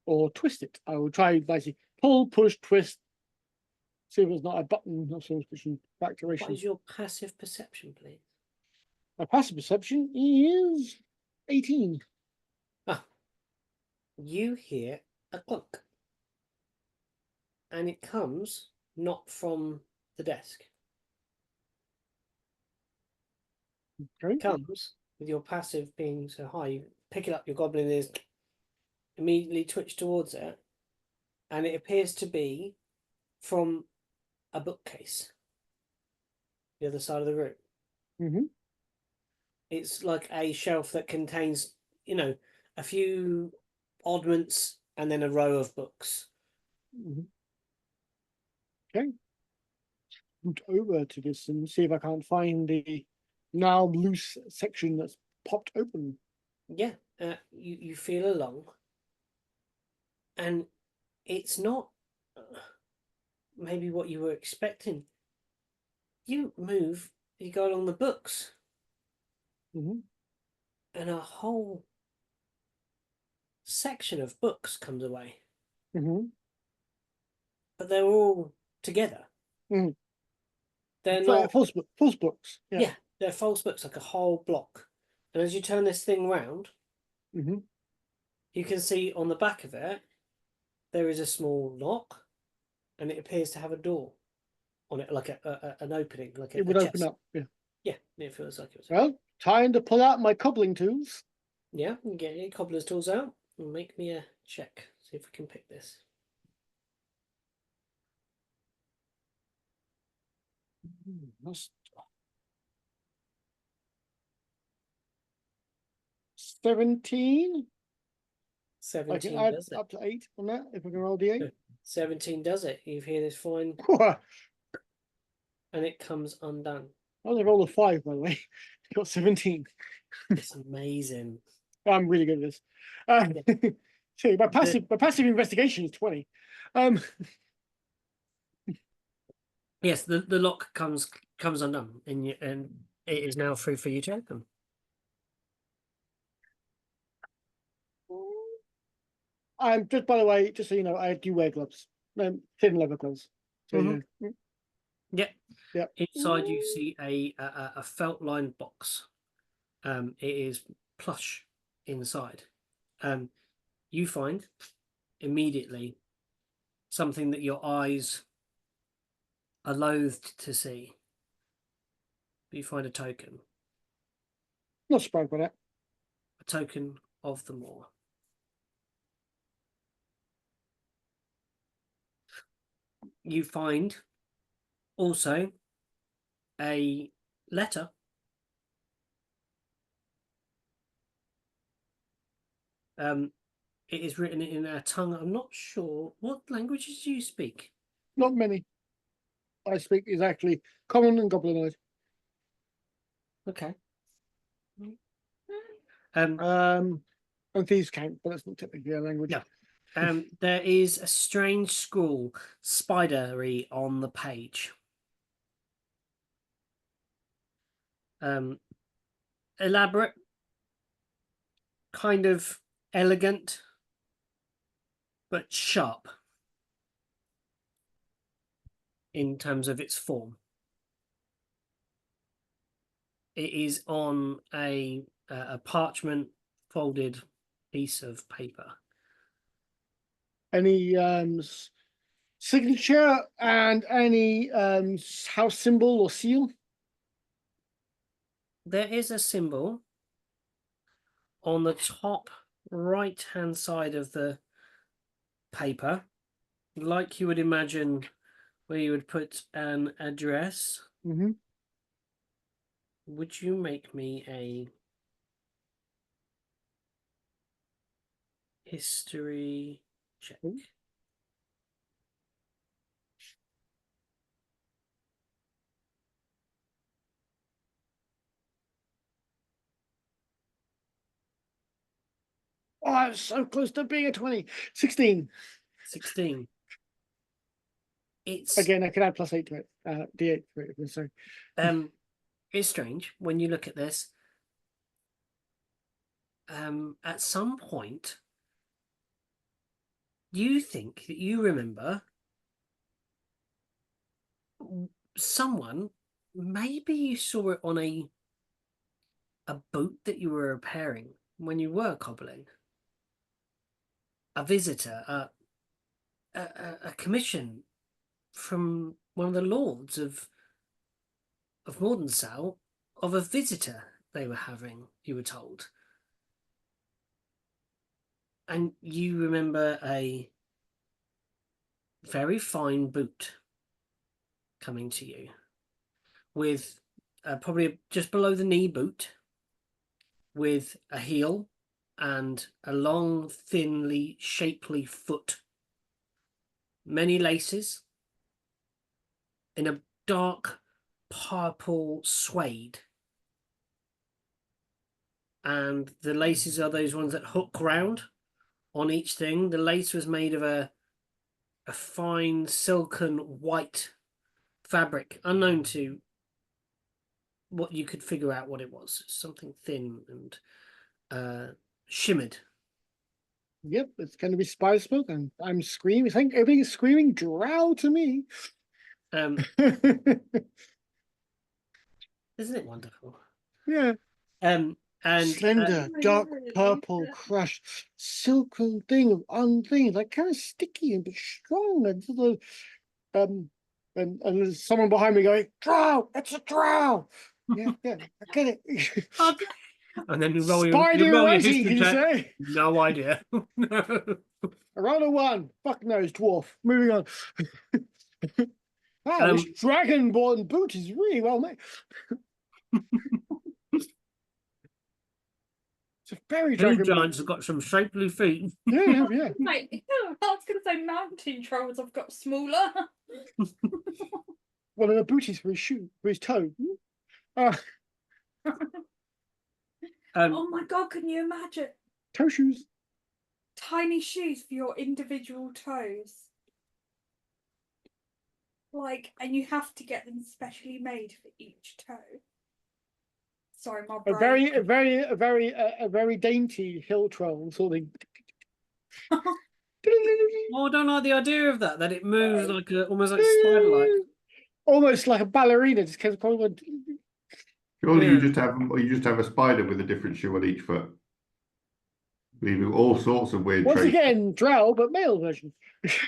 Or twist it. I will try basically pull, push, twist. See if there's not a button or some pushing back What direction. is your passive perception, please? My passive perception is 18. You hear a clunk. And it comes not from the desk. Okay. It comes with your passive being so high. You pick it up, your goblin is immediately twitch towards it. And it appears to be from a bookcase. The other side of the room. Mm-hmm. It's like a shelf that contains, you know, a few oddments and then a row of books. Mm-hmm. Okay. Scoot over to this and see if I can't find the now loose section that's popped open. Yeah, you feel along, and it's not maybe what you were expecting. You move, you go along the books, Mm-hmm. and a whole section of books comes away, Mm-hmm. but they're all together. Mm. They're So, not. false books. Yeah, they're false books, like a whole block. And as you turn this thing round, Mm-hmm. you can see on the back of it there is a small lock, and it appears to have a door on it, like an opening, like It would open up. Yeah. Yeah, it feels like it was. Well, time to pull out my cobbling tools. Yeah, you get your cobbler's tools out and make me a check. See if we can pick this. That's 17. I 17 can add does it. up to 8 on that if I can roll D8. 17 does it. You hear this fine, I and it comes undone. only rolled a 5, by the way. Got 17. It's amazing. I'm really good at this. See, my passive investigation is 20. Yes, the lock comes undone, and it is now free for you to open. I'm just, by the way, just so you know, I do wear gloves, thin leather gloves. So Mhm. yeah. Yeah. Yeah. Inside you see a felt lined box. It is plush inside. You find immediately something that your eyes are loathed to see. But you find a token. Not surprised by that. A token of the moor. You find also a letter it is written in a tongue. I'm not sure what languages do you speak. Not many. I speak exactly common and goblinoid. Okay. And thieves count, but that's not technically a language. No. There is a strange scrawl, spidery, on the page. Elaborate, kind of elegant, but sharp in terms of its form. It is on a parchment folded piece of paper. Any signature and any house symbol or seal? There is a symbol on the top right hand side of the paper, like you would imagine where you would put an address. Mm-hmm. Would you make me a history check? Oh, I was so close to being a 20. 16. 16. It's Again, I can add +8 to it. D8 to it, if necessary. it's strange when you look at this. at some point, you think that you remember someone, maybe you saw it on a boat that you were repairing when you were cobbling. A visitor, a commission from one of the lords of Mordensow, of a visitor they were having, you were told. And you remember a very fine boot coming to you with probably just below the knee boot, with a heel and a long, thinly, shapely foot. Many laces in a dark purple suede. And the laces are those ones that hook round on each thing. The lace was made of a fine silken white fabric, unknown to what you could figure out what it was. Something thin and shimmered. Yep, it's going to be spider smoke, and I'm screaming. I think everything is screaming drow to me. Isn't it wonderful? Yeah. And Slender, dark purple, crushed, silken thing of unthing, like kind of sticky and but strong, and sort of and there's someone behind me going, "Drow, it's a drow." Yeah, I get it. okay. And then you roll Spider your rising, history can you check. say? No idea. I rolled a 1. Fuck knows, dwarf. Moving on. Wow, this dragonborn boot is really well made. It's a very Hill dragonborn. giants have got some shapely feet. Yeah. Mate, I was going to say mountain trolls have got smaller. One of the booties for his shoe, for his toe. Oh my god, can you imagine? Toe shoes. Tiny shoes for your individual toes. Like, and you have to get them specially made for each toe. Sorry, my brain. A very dainty hill troll sort of. Oh, I don't like the idea of that. That it moves like almost like spider-like. Almost like a ballerina. Just kept going. Surely you just have a spider with a different shoe on each foot. Leaving all sorts of weird Once traits. again, drow, but male version.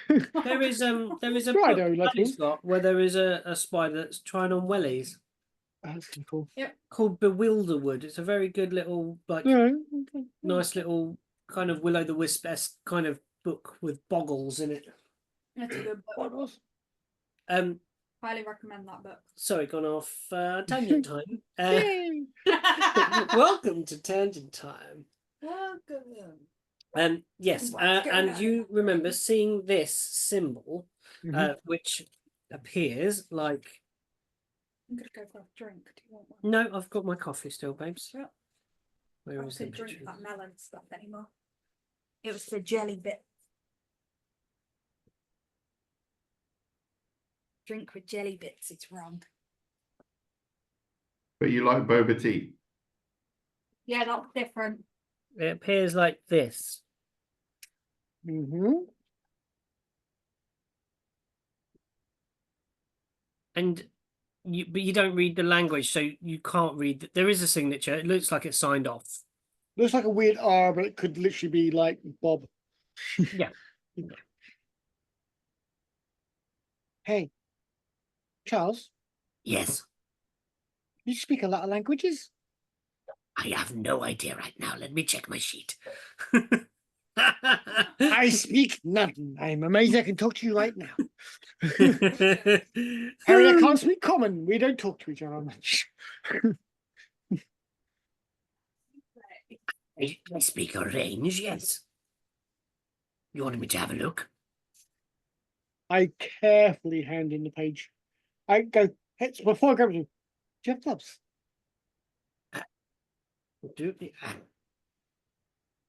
There is a Right, book like Paddy's got where there is a spider that's trying on wellies. That's cool. Yep. Called Bewilderwood. It's a very good little, like, nice little kind of will-o'-the-wisp-esque kind of book with boggles in it. That's a good book. Highly recommend that book. Sorry, gone off tangent time. Welcome to tangent time. Welcome. Yes, Let's go and now. you remember seeing this symbol, which appears like. I'm gonna go for a drink. Do you want one? No, I've got my coffee still, babes. Yep. Where I is couldn't the drink picture? that melon stuff anymore. It was the jelly bit. Drink with jelly bits, it's wrong. But you like boba tea. Yeah, that's different. It appears like this. And but you don't read the language, so you can't read. There is a signature. It looks like it's signed off. Looks like a weird R, but it could literally be like Bob. Yeah. Hey, Charles, Yes, you speak a lot of languages? I have no idea right now. Let me check my sheet. I speak none. I'm amazed I can talk to you right now. Harry, I can't speak common. We don't talk to each other much. I speak a range, yes. You wanted me to have a look? I carefully hand in the page. I go, hey, before I grab you, do you have gloves?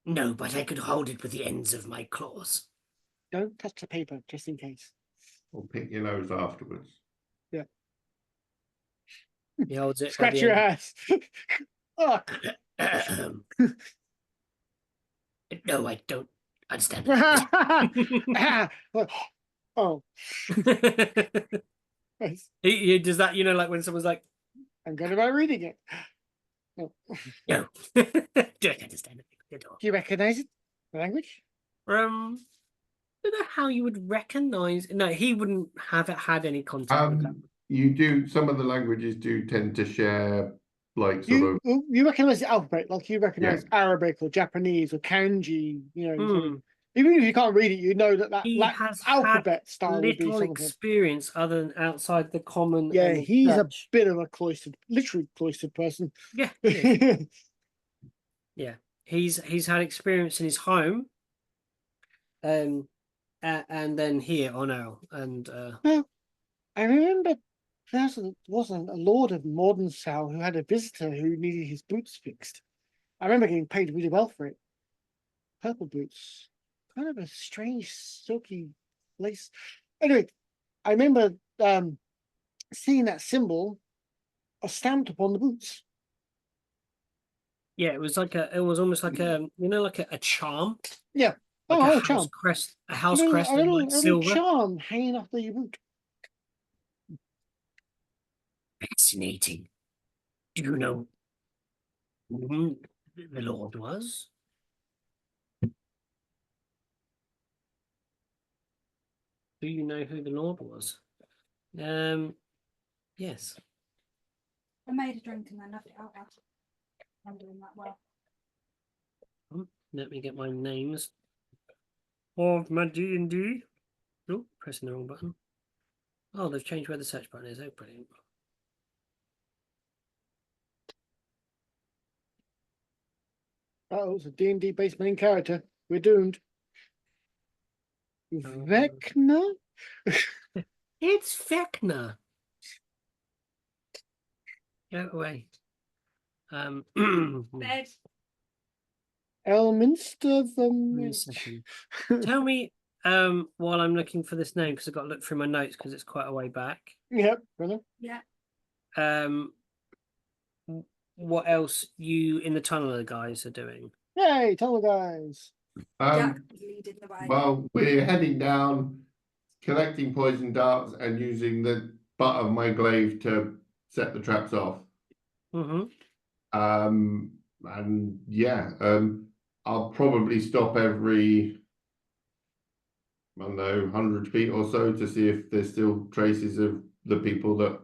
No, but I could hold it with the ends of my claws. Don't touch the paper, just in case. Or pick your nose afterwards. Yeah. He holds it. Scratch your ass. Oh. No, I don't understand. Oh, yes. He does that, like when someone's like, I'm going about reading it. Oh. No, don't understand it at all. Do you recognize it? The language? I don't know how you would recognize. No, he wouldn't have had any contact with that. You do. Some of the languages do tend to share, like sort of. You recognize the alphabet, like you recognize Arabic or Japanese or kanji, Hmm. even if you can't read it, you know that He has alphabet had style would be little something. experience other than outside the common. Yeah, and the he's a church. bit of a literally cloistered person. Yeah, yeah, yeah. He's had experience in his home, and then here on our and Well, I remember there wasn't a lord of Mordensow who had a visitor who needed his boots fixed. I remember getting paid really well for it. Purple boots. Kind of a strange, silky lace. Anyway, I remember seeing that symbol stamped upon the boots. yeah, it was almost like a charm, Yeah. like Oh, a a house charm. crest, a house crest A in little, like a little silver. charm hanging off the boot. Fascinating. Do you know who the Lord was? Do you know who the Lord was? Yes. I made a drink and then left it out. I'm doing that well. Let me get my names of my D&D. Oh, pressing the wrong button. Oh, they've changed where the search button is. Oh, brilliant. Oh, it's a D&D based main character. We're doomed. Vecna? It's Vecna. Go away. Bed. Elminster One second. Tell me, while I'm looking for this name, because I've got to look through my notes because it's quite a way back. Yep, brother. Yeah. What else you in the tunnel guys are doing? Yay, tell the guys. Jack was leading the way. Well, we're heading down, collecting poison darts, and using the butt of my glaive to set the traps off. Mm-hmm. And yeah, I'll probably stop every, I don't know, 100 feet or so to see if there's still traces of the people that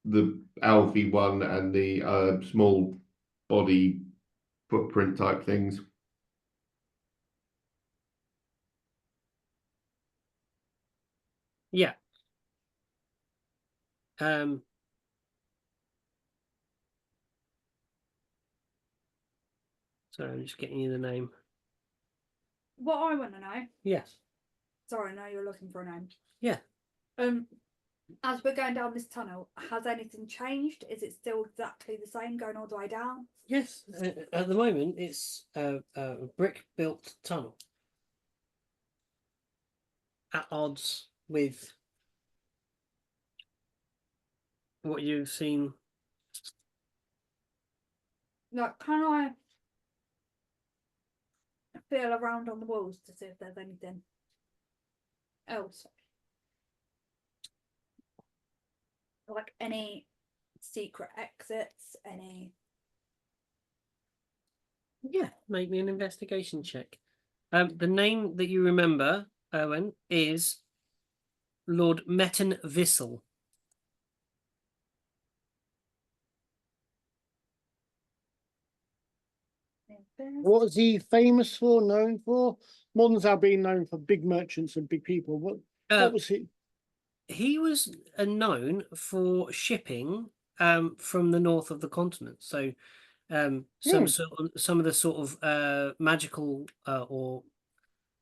the Alfie one and the small body footprint type things. Yeah. Sorry, I'm just getting you the name. What I want to know. Yes. Sorry, I know you're looking for a name. Yeah. As we're going down this tunnel, has anything changed? Is it still exactly the same going all the way down? Yes. At the moment, it's a brick-built tunnel at odds with what you've seen. Like, can I feel around on the walls to see if there's anything else? Like any secret exits, any... Yeah, make me an investigation check. The name that you remember, Owen, is Lord Metten Vissel. What is he famous for, known for? Mordensow being known for big merchants and big people. What was he? He was some shipping from the north of the continent. So some of the sort of magical or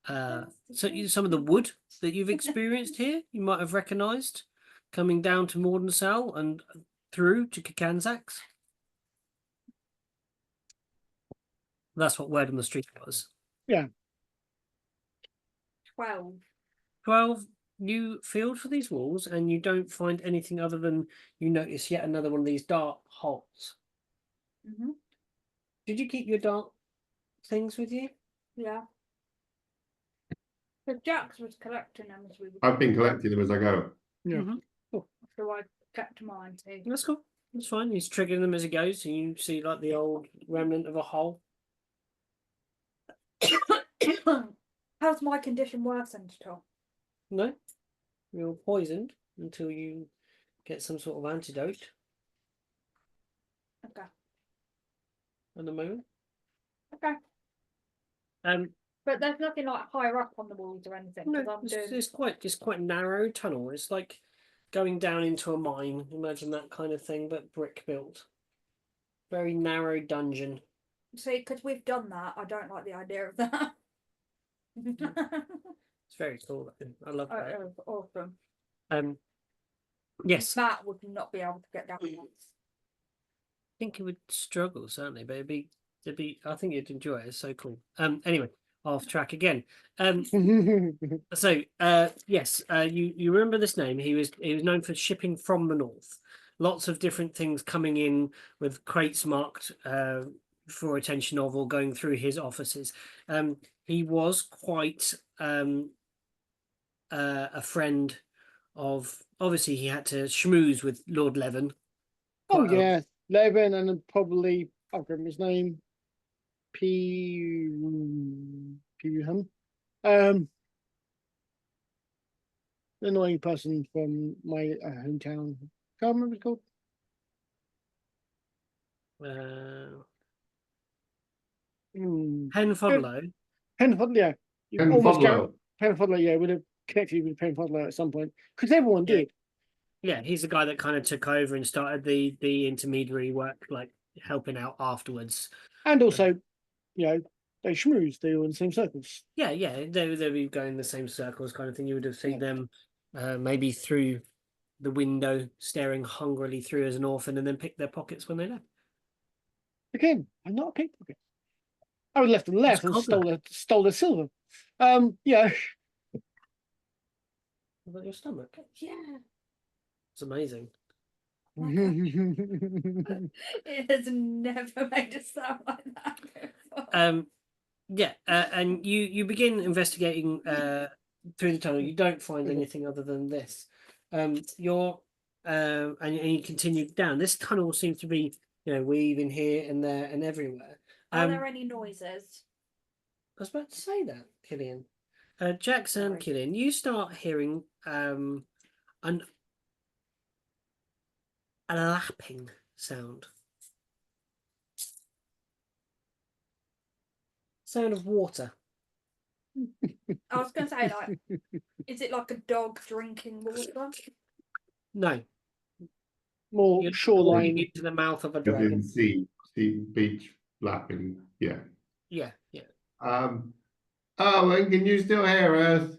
some of the wood that you've experienced here, you might have recognised coming down to Mordensow and through to Kakanzax. That's what word on the street was. Yeah. 12. 12. You feel for these walls and you don't find anything other than you notice yet another one of these dark holes. Mm-hmm. Did you keep your dark things with you? Yeah. But Jax was collecting them as we were. I've been collecting them as I go. Yeah. Mhm. So I kept mine too. That's cool. That's fine. He's triggering them as he goes, and you see like the old remnant of a hole. How's my condition worsened at all? No, you're poisoned until you get some sort of antidote Okay. at the moment. Okay. Um, But there's nothing like higher up on the walls or anything. 'cause no, I'm doing... it's quite narrow tunnel. It's like going down into a mine. Imagine that kind of thing, but brick built. Very narrow dungeon. See, because we've done that, I don't like the idea of that. It's very cool. I love that. It was awesome. Yes, I Matt would not be able to get down. think it would struggle certainly, but it'd be. I think you'd enjoy it. It's so cool. Anyway, off track again. So, yes, you remember this name? He was known for shipping from the north. Lots of different things coming in with crates marked for attention of or going through his offices. He was quite a friend of. Obviously, he had to schmooze with Lord Leven. Oh quite a- yeah, Levin, and then probably I can't remember his name. P. Hum. The annoying person from my hometown. Can't remember what it's called. Penfoddlo. Penfoddler, yeah. You And almost Fodlow. Penfoddler, yeah, would have connected with Penfoddler at some point because everyone Yeah. did. Yeah, he's the guy that kind of took over and started the intermediary work, like helping out afterwards. And also, you know, they schmooze, they were in the same circles. Yeah, they'd be going the same circles, kind of thing. You would have seen them maybe through the window, staring hungrily through as an orphan, and then pick their pockets when they left. Again, I'm not a pickpocket. I would have left and It's left and cobbler. stole their silver. Yeah. What about your stomach? Yeah. It's amazing. It has never made a sound like that before. Yeah, and you begin investigating through the tunnel. You don't find anything other than this. You're and you continue down. This tunnel seems to be, weaving here and there and everywhere. Are there any noises? I was about to say that, Killian. Jax and Sorry. Killian, you start hearing a lapping sound. Sound of water. I was going to say, like, is it like a dog drinking water? No, More you're shoreline. walking into the mouth of a As dragon. in sea beach lapping. Yeah. Yeah. Oh, and can you still hear us?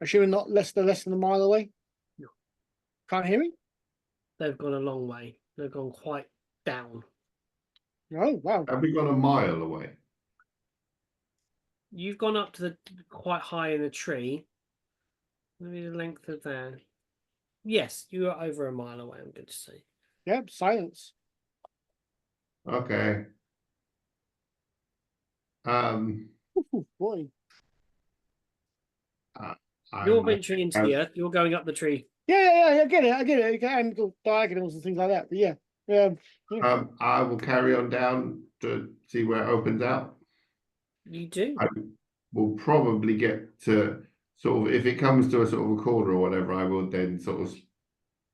Assuming not less than a mile away. No. Can't hear me? They've gone a long way. They've gone quite down. Oh wow. Have we gone a mile away? You've gone up to the quite high in the tree. Maybe the length of there. Yes, you are over a mile away, I'm good to say. Yep, silence. Okay. Ooh, boy. You're I'm- venturing into the earth, you're going up the tree. Yeah, I get it. You can go diagonals and things like that. But yeah. I will carry on down to see where it opens out. You do. I will probably get to sort of, if it comes to a sort of a corner or whatever, I will then sort of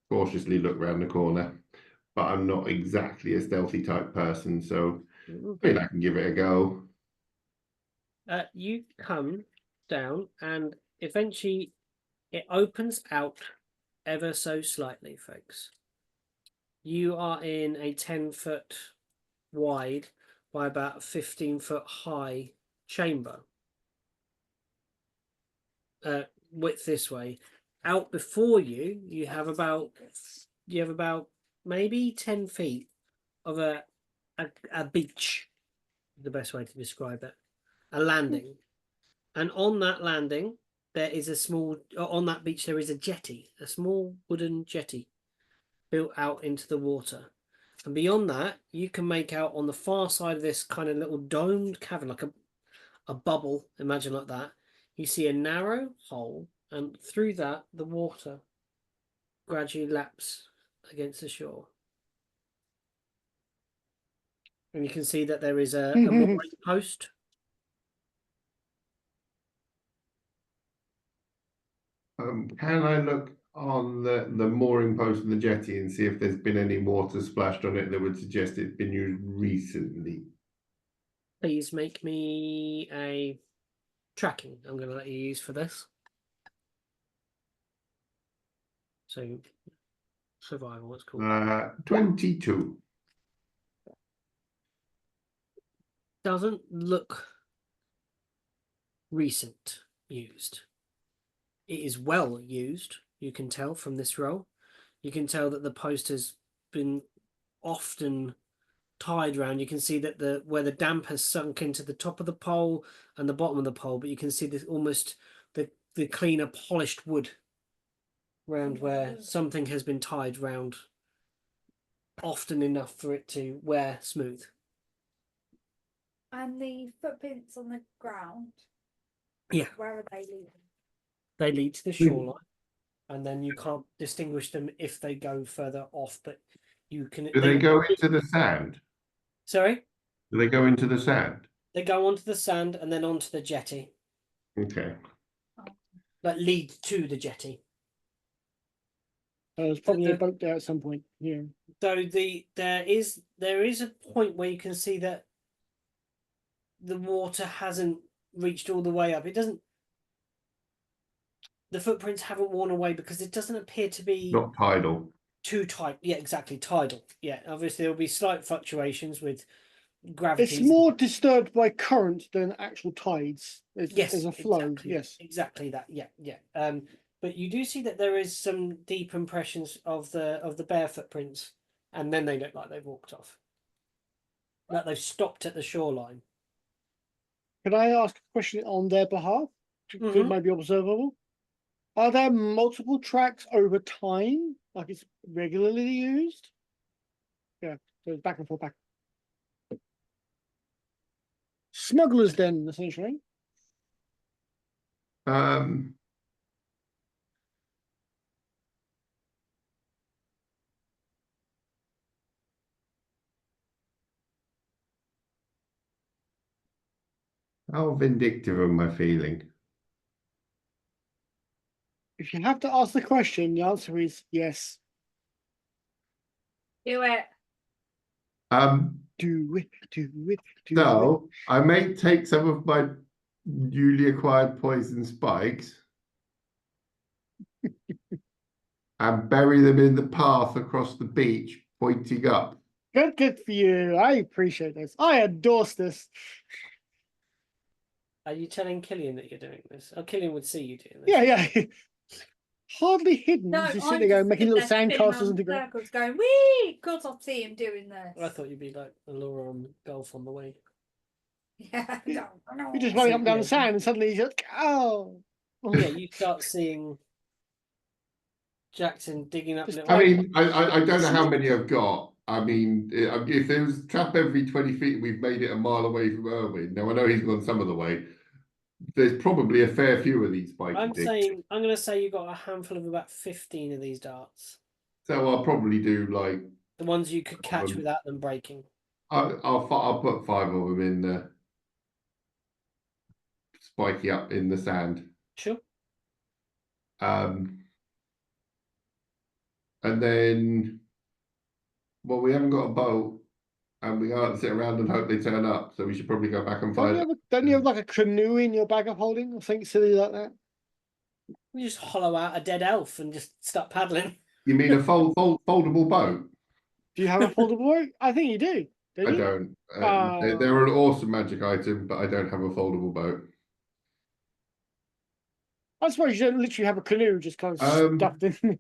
cautiously look around the corner. But I'm not exactly a stealthy type person, so I mean, I can give it a go. You come down and eventually it opens out ever so slightly, folks. You are in a 10-foot wide by about 15-foot high chamber. Width this way. Out before you, you have about maybe 10 feet of a beach, the best way to describe it. A landing. And on that landing, there is on that beach, there is a jetty, a small wooden jetty built out into the water. And beyond that, you can make out on the far side of this kind of little domed cavern, like a bubble, imagine like that. You see a narrow hole, and through that, the water gradually laps against the shore. And you can see that there is a mooring post. Can I look on the mooring post and the jetty and see if there's been any water splashed on it that would suggest it's been used recently? Please make me a tracking. I'm going to let you use for this. So, survival, what's called. 22. Doesn't look recent used. It is well used, you can tell from this roll. You can tell that the post has been often tied round. You can see that where the damp has sunk into the top of the pole and the bottom of the pole, but you can see this almost the cleaner polished wood round where something has been tied round often enough for it to wear smooth. And the footprints on the ground. Yeah. Where are they leading? They lead to the shoreline, and then you can't distinguish them if they go further off, but you can. Do they go into the sand? Sorry? Do they go into the sand? They go onto the sand and then onto the jetty. Okay. That lead to the jetty. There's probably a boat there at some point. Yeah. So there is a point where you can see that the water hasn't reached all the way up. It doesn't. The footprints haven't worn away because it doesn't appear to be Not tidal. too tight. Yeah, exactly. Tidal. Yeah, obviously there'll be slight fluctuations with gravity. It's more disturbed by current than actual tides. Yes, There's a flow. exactly, Yes. exactly that. Yeah, yeah. But you do see that there is some deep impressions of the bear footprints, and then they look like they've walked off. Like they've stopped at the shoreline. Can I ask a question on their behalf? Mhm. It might be observable. Are there multiple tracks over time? Like it's regularly used? Yeah, so it's back and forth, back. Smugglers then, essentially. How vindictive am I feeling? If you have to ask the question, the answer is yes. Do it. Do it, do it, do So I may take some of my newly acquired poison spikes and bury them in the path across the beach, pointing up. it. Good for you. I appreciate this. I endorse this. Are you telling Killian that you're doing this? Oh, Killian would see you doing this. Yeah, yeah. Hardly hidden. No, Just I'm sitting there just making stood little there spinning sandcastles round into in ground. circles going, wee! Of course I'll see him doing this. I thought you'd be like Laura on golf on the way. Yeah, no. You're just running up and down the Yeah. sand, and suddenly you just oh. Yeah, you start seeing Jackson digging up Just little. I mean, I don't know how many I've got. I mean, if there was a trap every 20 feet, we've made it a mile away from Irwin. Now I know he's gone some of the way. There's probably a fair few of these spiky I'm things. going to say you got a handful of about 15 of these darts. So I'll probably do like The ones you could catch without them breaking. I'll put 5 of them in the spiky up in the sand. Sure. And then, well, we haven't got a boat, and we can't sit around and hope they turn up. So we should probably go back and find. Don't you have like a canoe in your bag of holding or something silly like that? You just hollow out a dead elf and just start paddling. You mean a foldable boat? Do you have a foldable boat? I think you do. I You? don't. Oh. They're an awesome magic item, but I don't have a foldable boat. I suppose you don't literally have a canoe just kind of stuffed in.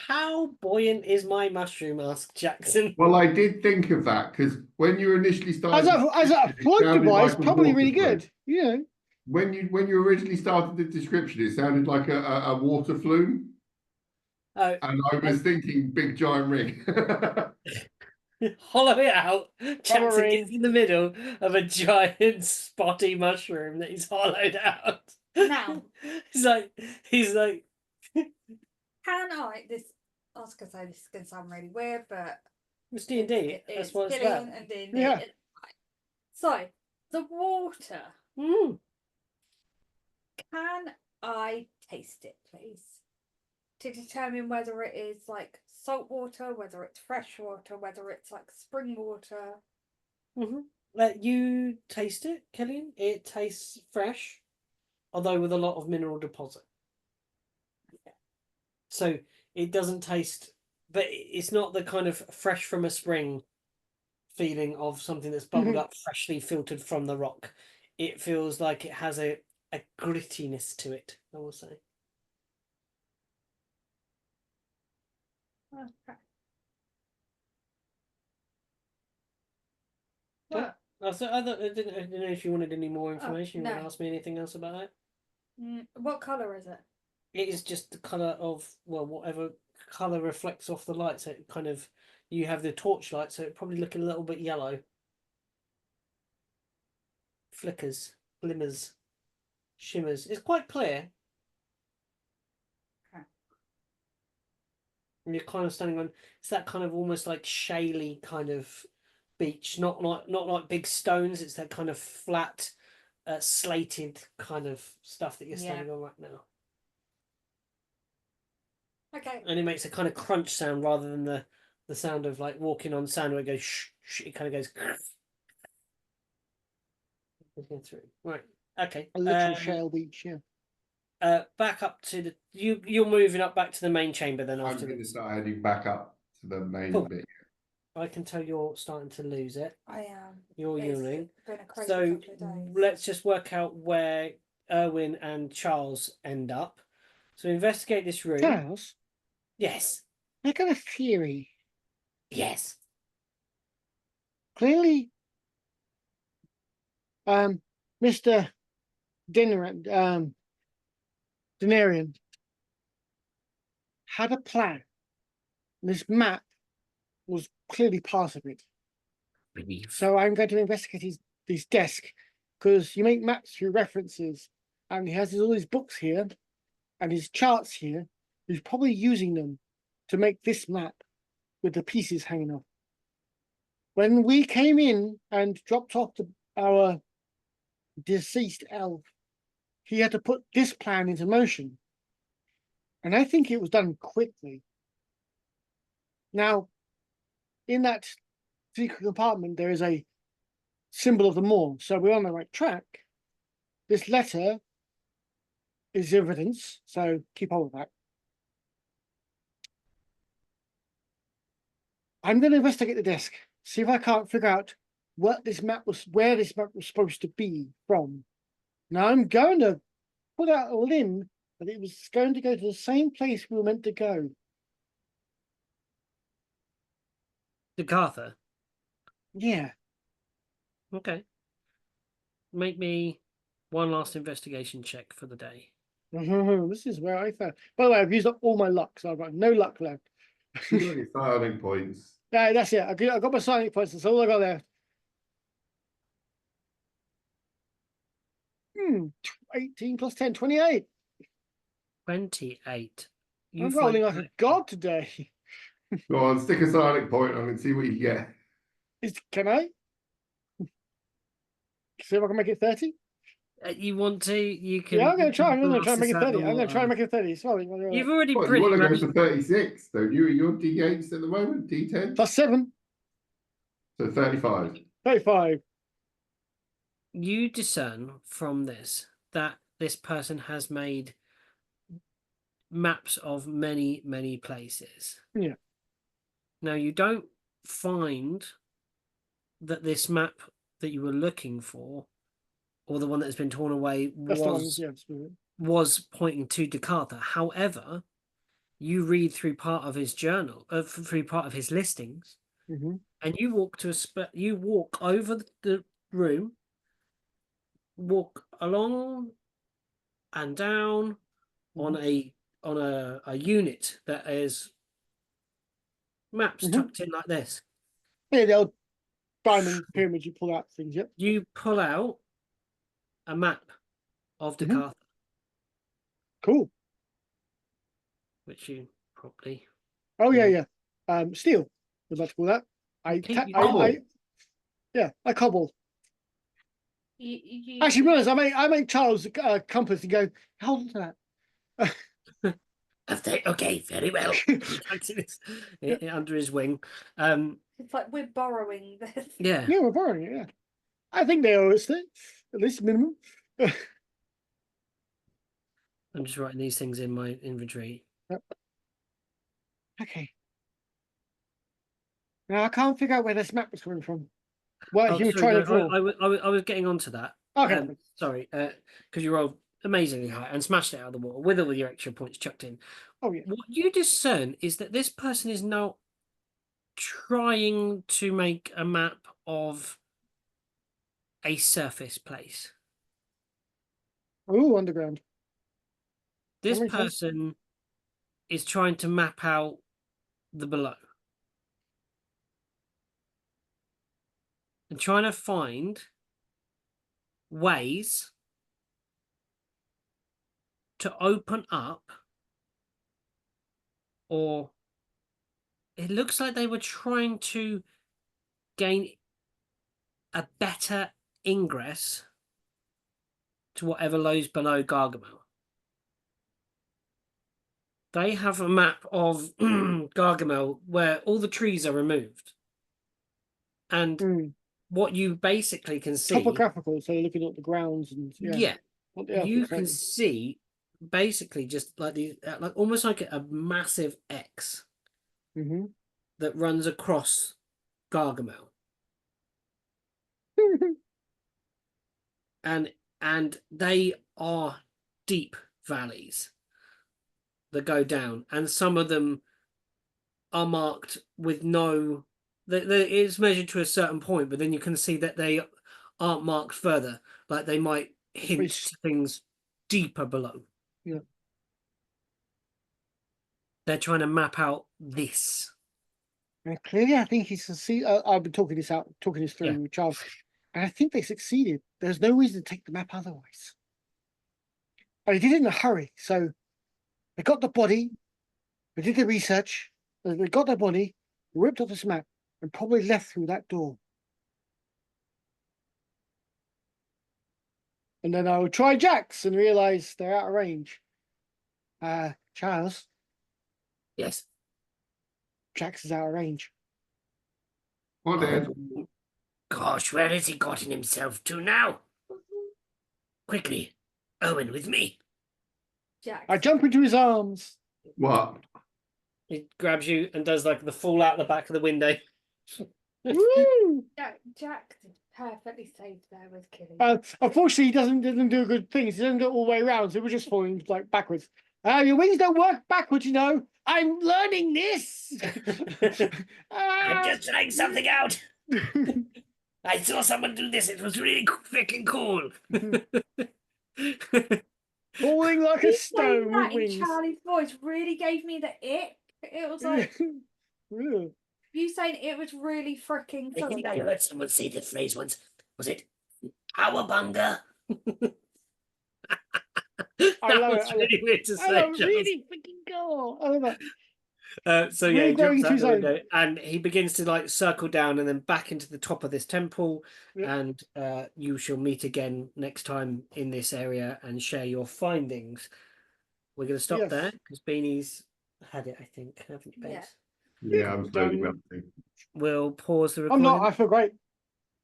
How buoyant is my mushroom? Asked Jackson. Well, I did think of that because when you initially started, As a it float sounded device, like a probably really water good. You know. When you originally started the description, it sounded like a water flume, Oh, and I was thinking big giant rig. Hollow it out. Jackson Coloring. gets in the middle of a giant spotty mushroom that he's hollowed out. Now. he's like, Can I? I was gonna say this is gonna sound really weird, but it's D&D. That's it's what it's Killian about. and D&D. Yeah. So the water. Mm. Can I taste it, please? To determine whether it is like salt water, whether it's fresh water, whether it's like spring water. Mm-hmm. Let you taste it, Killian. It tastes fresh, although with a lot of mineral deposit. So it doesn't taste, but it's not the kind of fresh from a spring feeling of something that's bubbled up, freshly filtered from the rock. It feels like it has a grittiness to it, I will say. Okay. Yeah. I didn't know if you wanted any more information. You want no. to ask me anything else about that? What colour is it? It is just the colour of, well, whatever colour reflects off the light. So it kind of, you have the torchlight, so it probably look a little bit yellow. Flickers, glimmers, shimmers. It's quite clear. Okay. And you're kind of standing on, it's that kind of almost like shaly kind of beach, not like big stones. It's that kind of flat, slated kind of stuff that you're standing on right now. Okay. And it makes a kind of crunch sound rather than the sound of like walking on sand where it goes shh, shh, it kind of goes through. Right. Okay. A literal shale beach, yeah. Back up to the you're moving up back to the main chamber then I'm after going to this. start heading back up to the main Cool. bit. I can tell you're starting to lose it. I am. You're It's yawning. been a crazy So couple of days. let's just work out where Erwin and Charles end up. So investigate this room. Charles, Yes. I got a theory. Yes. Clearly, Mr. Denarian had a plan. This map was clearly part of it. So I'm going to investigate his desk, because you make maps through references, and he has all his books here and his charts here. He's probably using them to make this map with the pieces hanging off. When we came in and dropped off our deceased elf, he had to put this plan into motion. And I think it was done quickly. Now, in that secret compartment, there is a symbol of the Moor. So we're on the right track. This letter is evidence, so keep hold of that. I'm going to investigate the desk, see if I can't figure out where this map was supposed to be from. Now I'm going to put out a limb that it was going to go to the same place we were meant to go. Jakarta. Yeah. Okay. Make me one last investigation check for the day. This is where I found. By the way, I've used up all my luck, so I've got no luck left. You got your starting points. Yeah, that's it. I got my signing points. That's all I got left. 18 plus 10, 28. 28. I'm rolling like a god today. Go on, stick a starting point on and see what you get. Can I? See if I can make it 30? You want to? You can. Yeah, I'm going to try. I'm going to try and make it blast 30. this I'm going to try and out make it 30. Sorry. You've already Well, you pretty want to go much. to 36, don't you? You're D8s at the moment, D10? Plus 7. So 35. 35. You discern from this that this person has made maps of many places. Yeah. Now you don't find that this map that you were looking for, or the one that has been torn away, That's the one. Yeah, was pointing to Jakarta. However, you read through part of his journal, through part of his listings, and you walk to you walk over the room, walk along and down on a unit that is maps tucked in like this. Yeah, the old diamond pyramid you pull out things. Yep. You pull out a map of Mhm. Dakar, Cool. which you probably Oh yeah, Yeah. yeah. Steel. Would like to call that. I Cobble. I cobble. You Actually, realize I make Charles compass and go, hold on to that. Okay, very well. He tucks it under his wing. It's like we're borrowing this. Yeah. Yeah, we're borrowing it. Yeah, I think they owe us it, at least minimum. I'm just writing these things in my inventory. Okay. Now I can't figure out where this map was coming from. Well, Oh, you were sorry, trying no, to draw. I was getting onto that. Okay. Sorry, because you rolled amazingly high and smashed it out of the water with all your extra points chucked in. Oh yeah. What you discern is that this person is now trying to make a map of a surface place. Oh, underground. This makes sense. person is trying to map out the below and trying to find ways to open up, or it looks like they were trying to gain a better ingress to whatever lies below Gargamel. They have a map of Gargamel where all the trees are removed. And what you basically can see... Topographical, so you're looking at the grounds and... Yeah. What the earth You looks can like. see basically just like these, like almost like a massive X Mm-hmm. that runs across Gargamel. And they are deep valleys that go down, and some of them are marked with no... it's measured to a certain point, but then you can see that they aren't marked further, like they might hint to things deeper below. Yeah. They're trying to map out this. And clearly, I think he's succeeded. I've been talking this through with Charles, and I think they succeeded. There's no reason to take the map otherwise. And they did it in a hurry, so they got the body, they did the research, they got their body, ripped off this map, and probably left through that door. And then I would try Jax and realize they're out of range. Charles, Yes. Jax is out of range. What then? Oh, gosh, where has he gotten himself to now? Quickly, Owen, with me. Jack. I jump into his arms. What? He grabs you and does like the fall out the back of the window. Woo! Jack is perfectly safe there with Killian. Unfortunately, he doesn't do a good thing. He doesn't go all the way around, so we're just falling like backwards. Your wings don't work backwards, you know. I'm learning this. I'm just trying something out. I saw someone do this. It was really freaking cool. Falling like a You saying stone that with in wings. Charlie's voice really gave me the ick. It was like Really? you saying it was really freaking I think I funny. heard someone say the phrase once. Was it "Cowabunga"? I love That's it. really weird to I say. love it. Charles. Really freaking cool. I love that. So yeah, Really he going jumps out into his the own. window and he begins to like circle down and then back into the top of this temple. Yep. And you shall meet again next time in this area and share your findings. We're going to stop Yes. there because Beanie's had it, I think, haven't you, Bates? Yeah. Yeah, I'm slowly Done. melting. We'll pause the I'm recording. not. I feel great.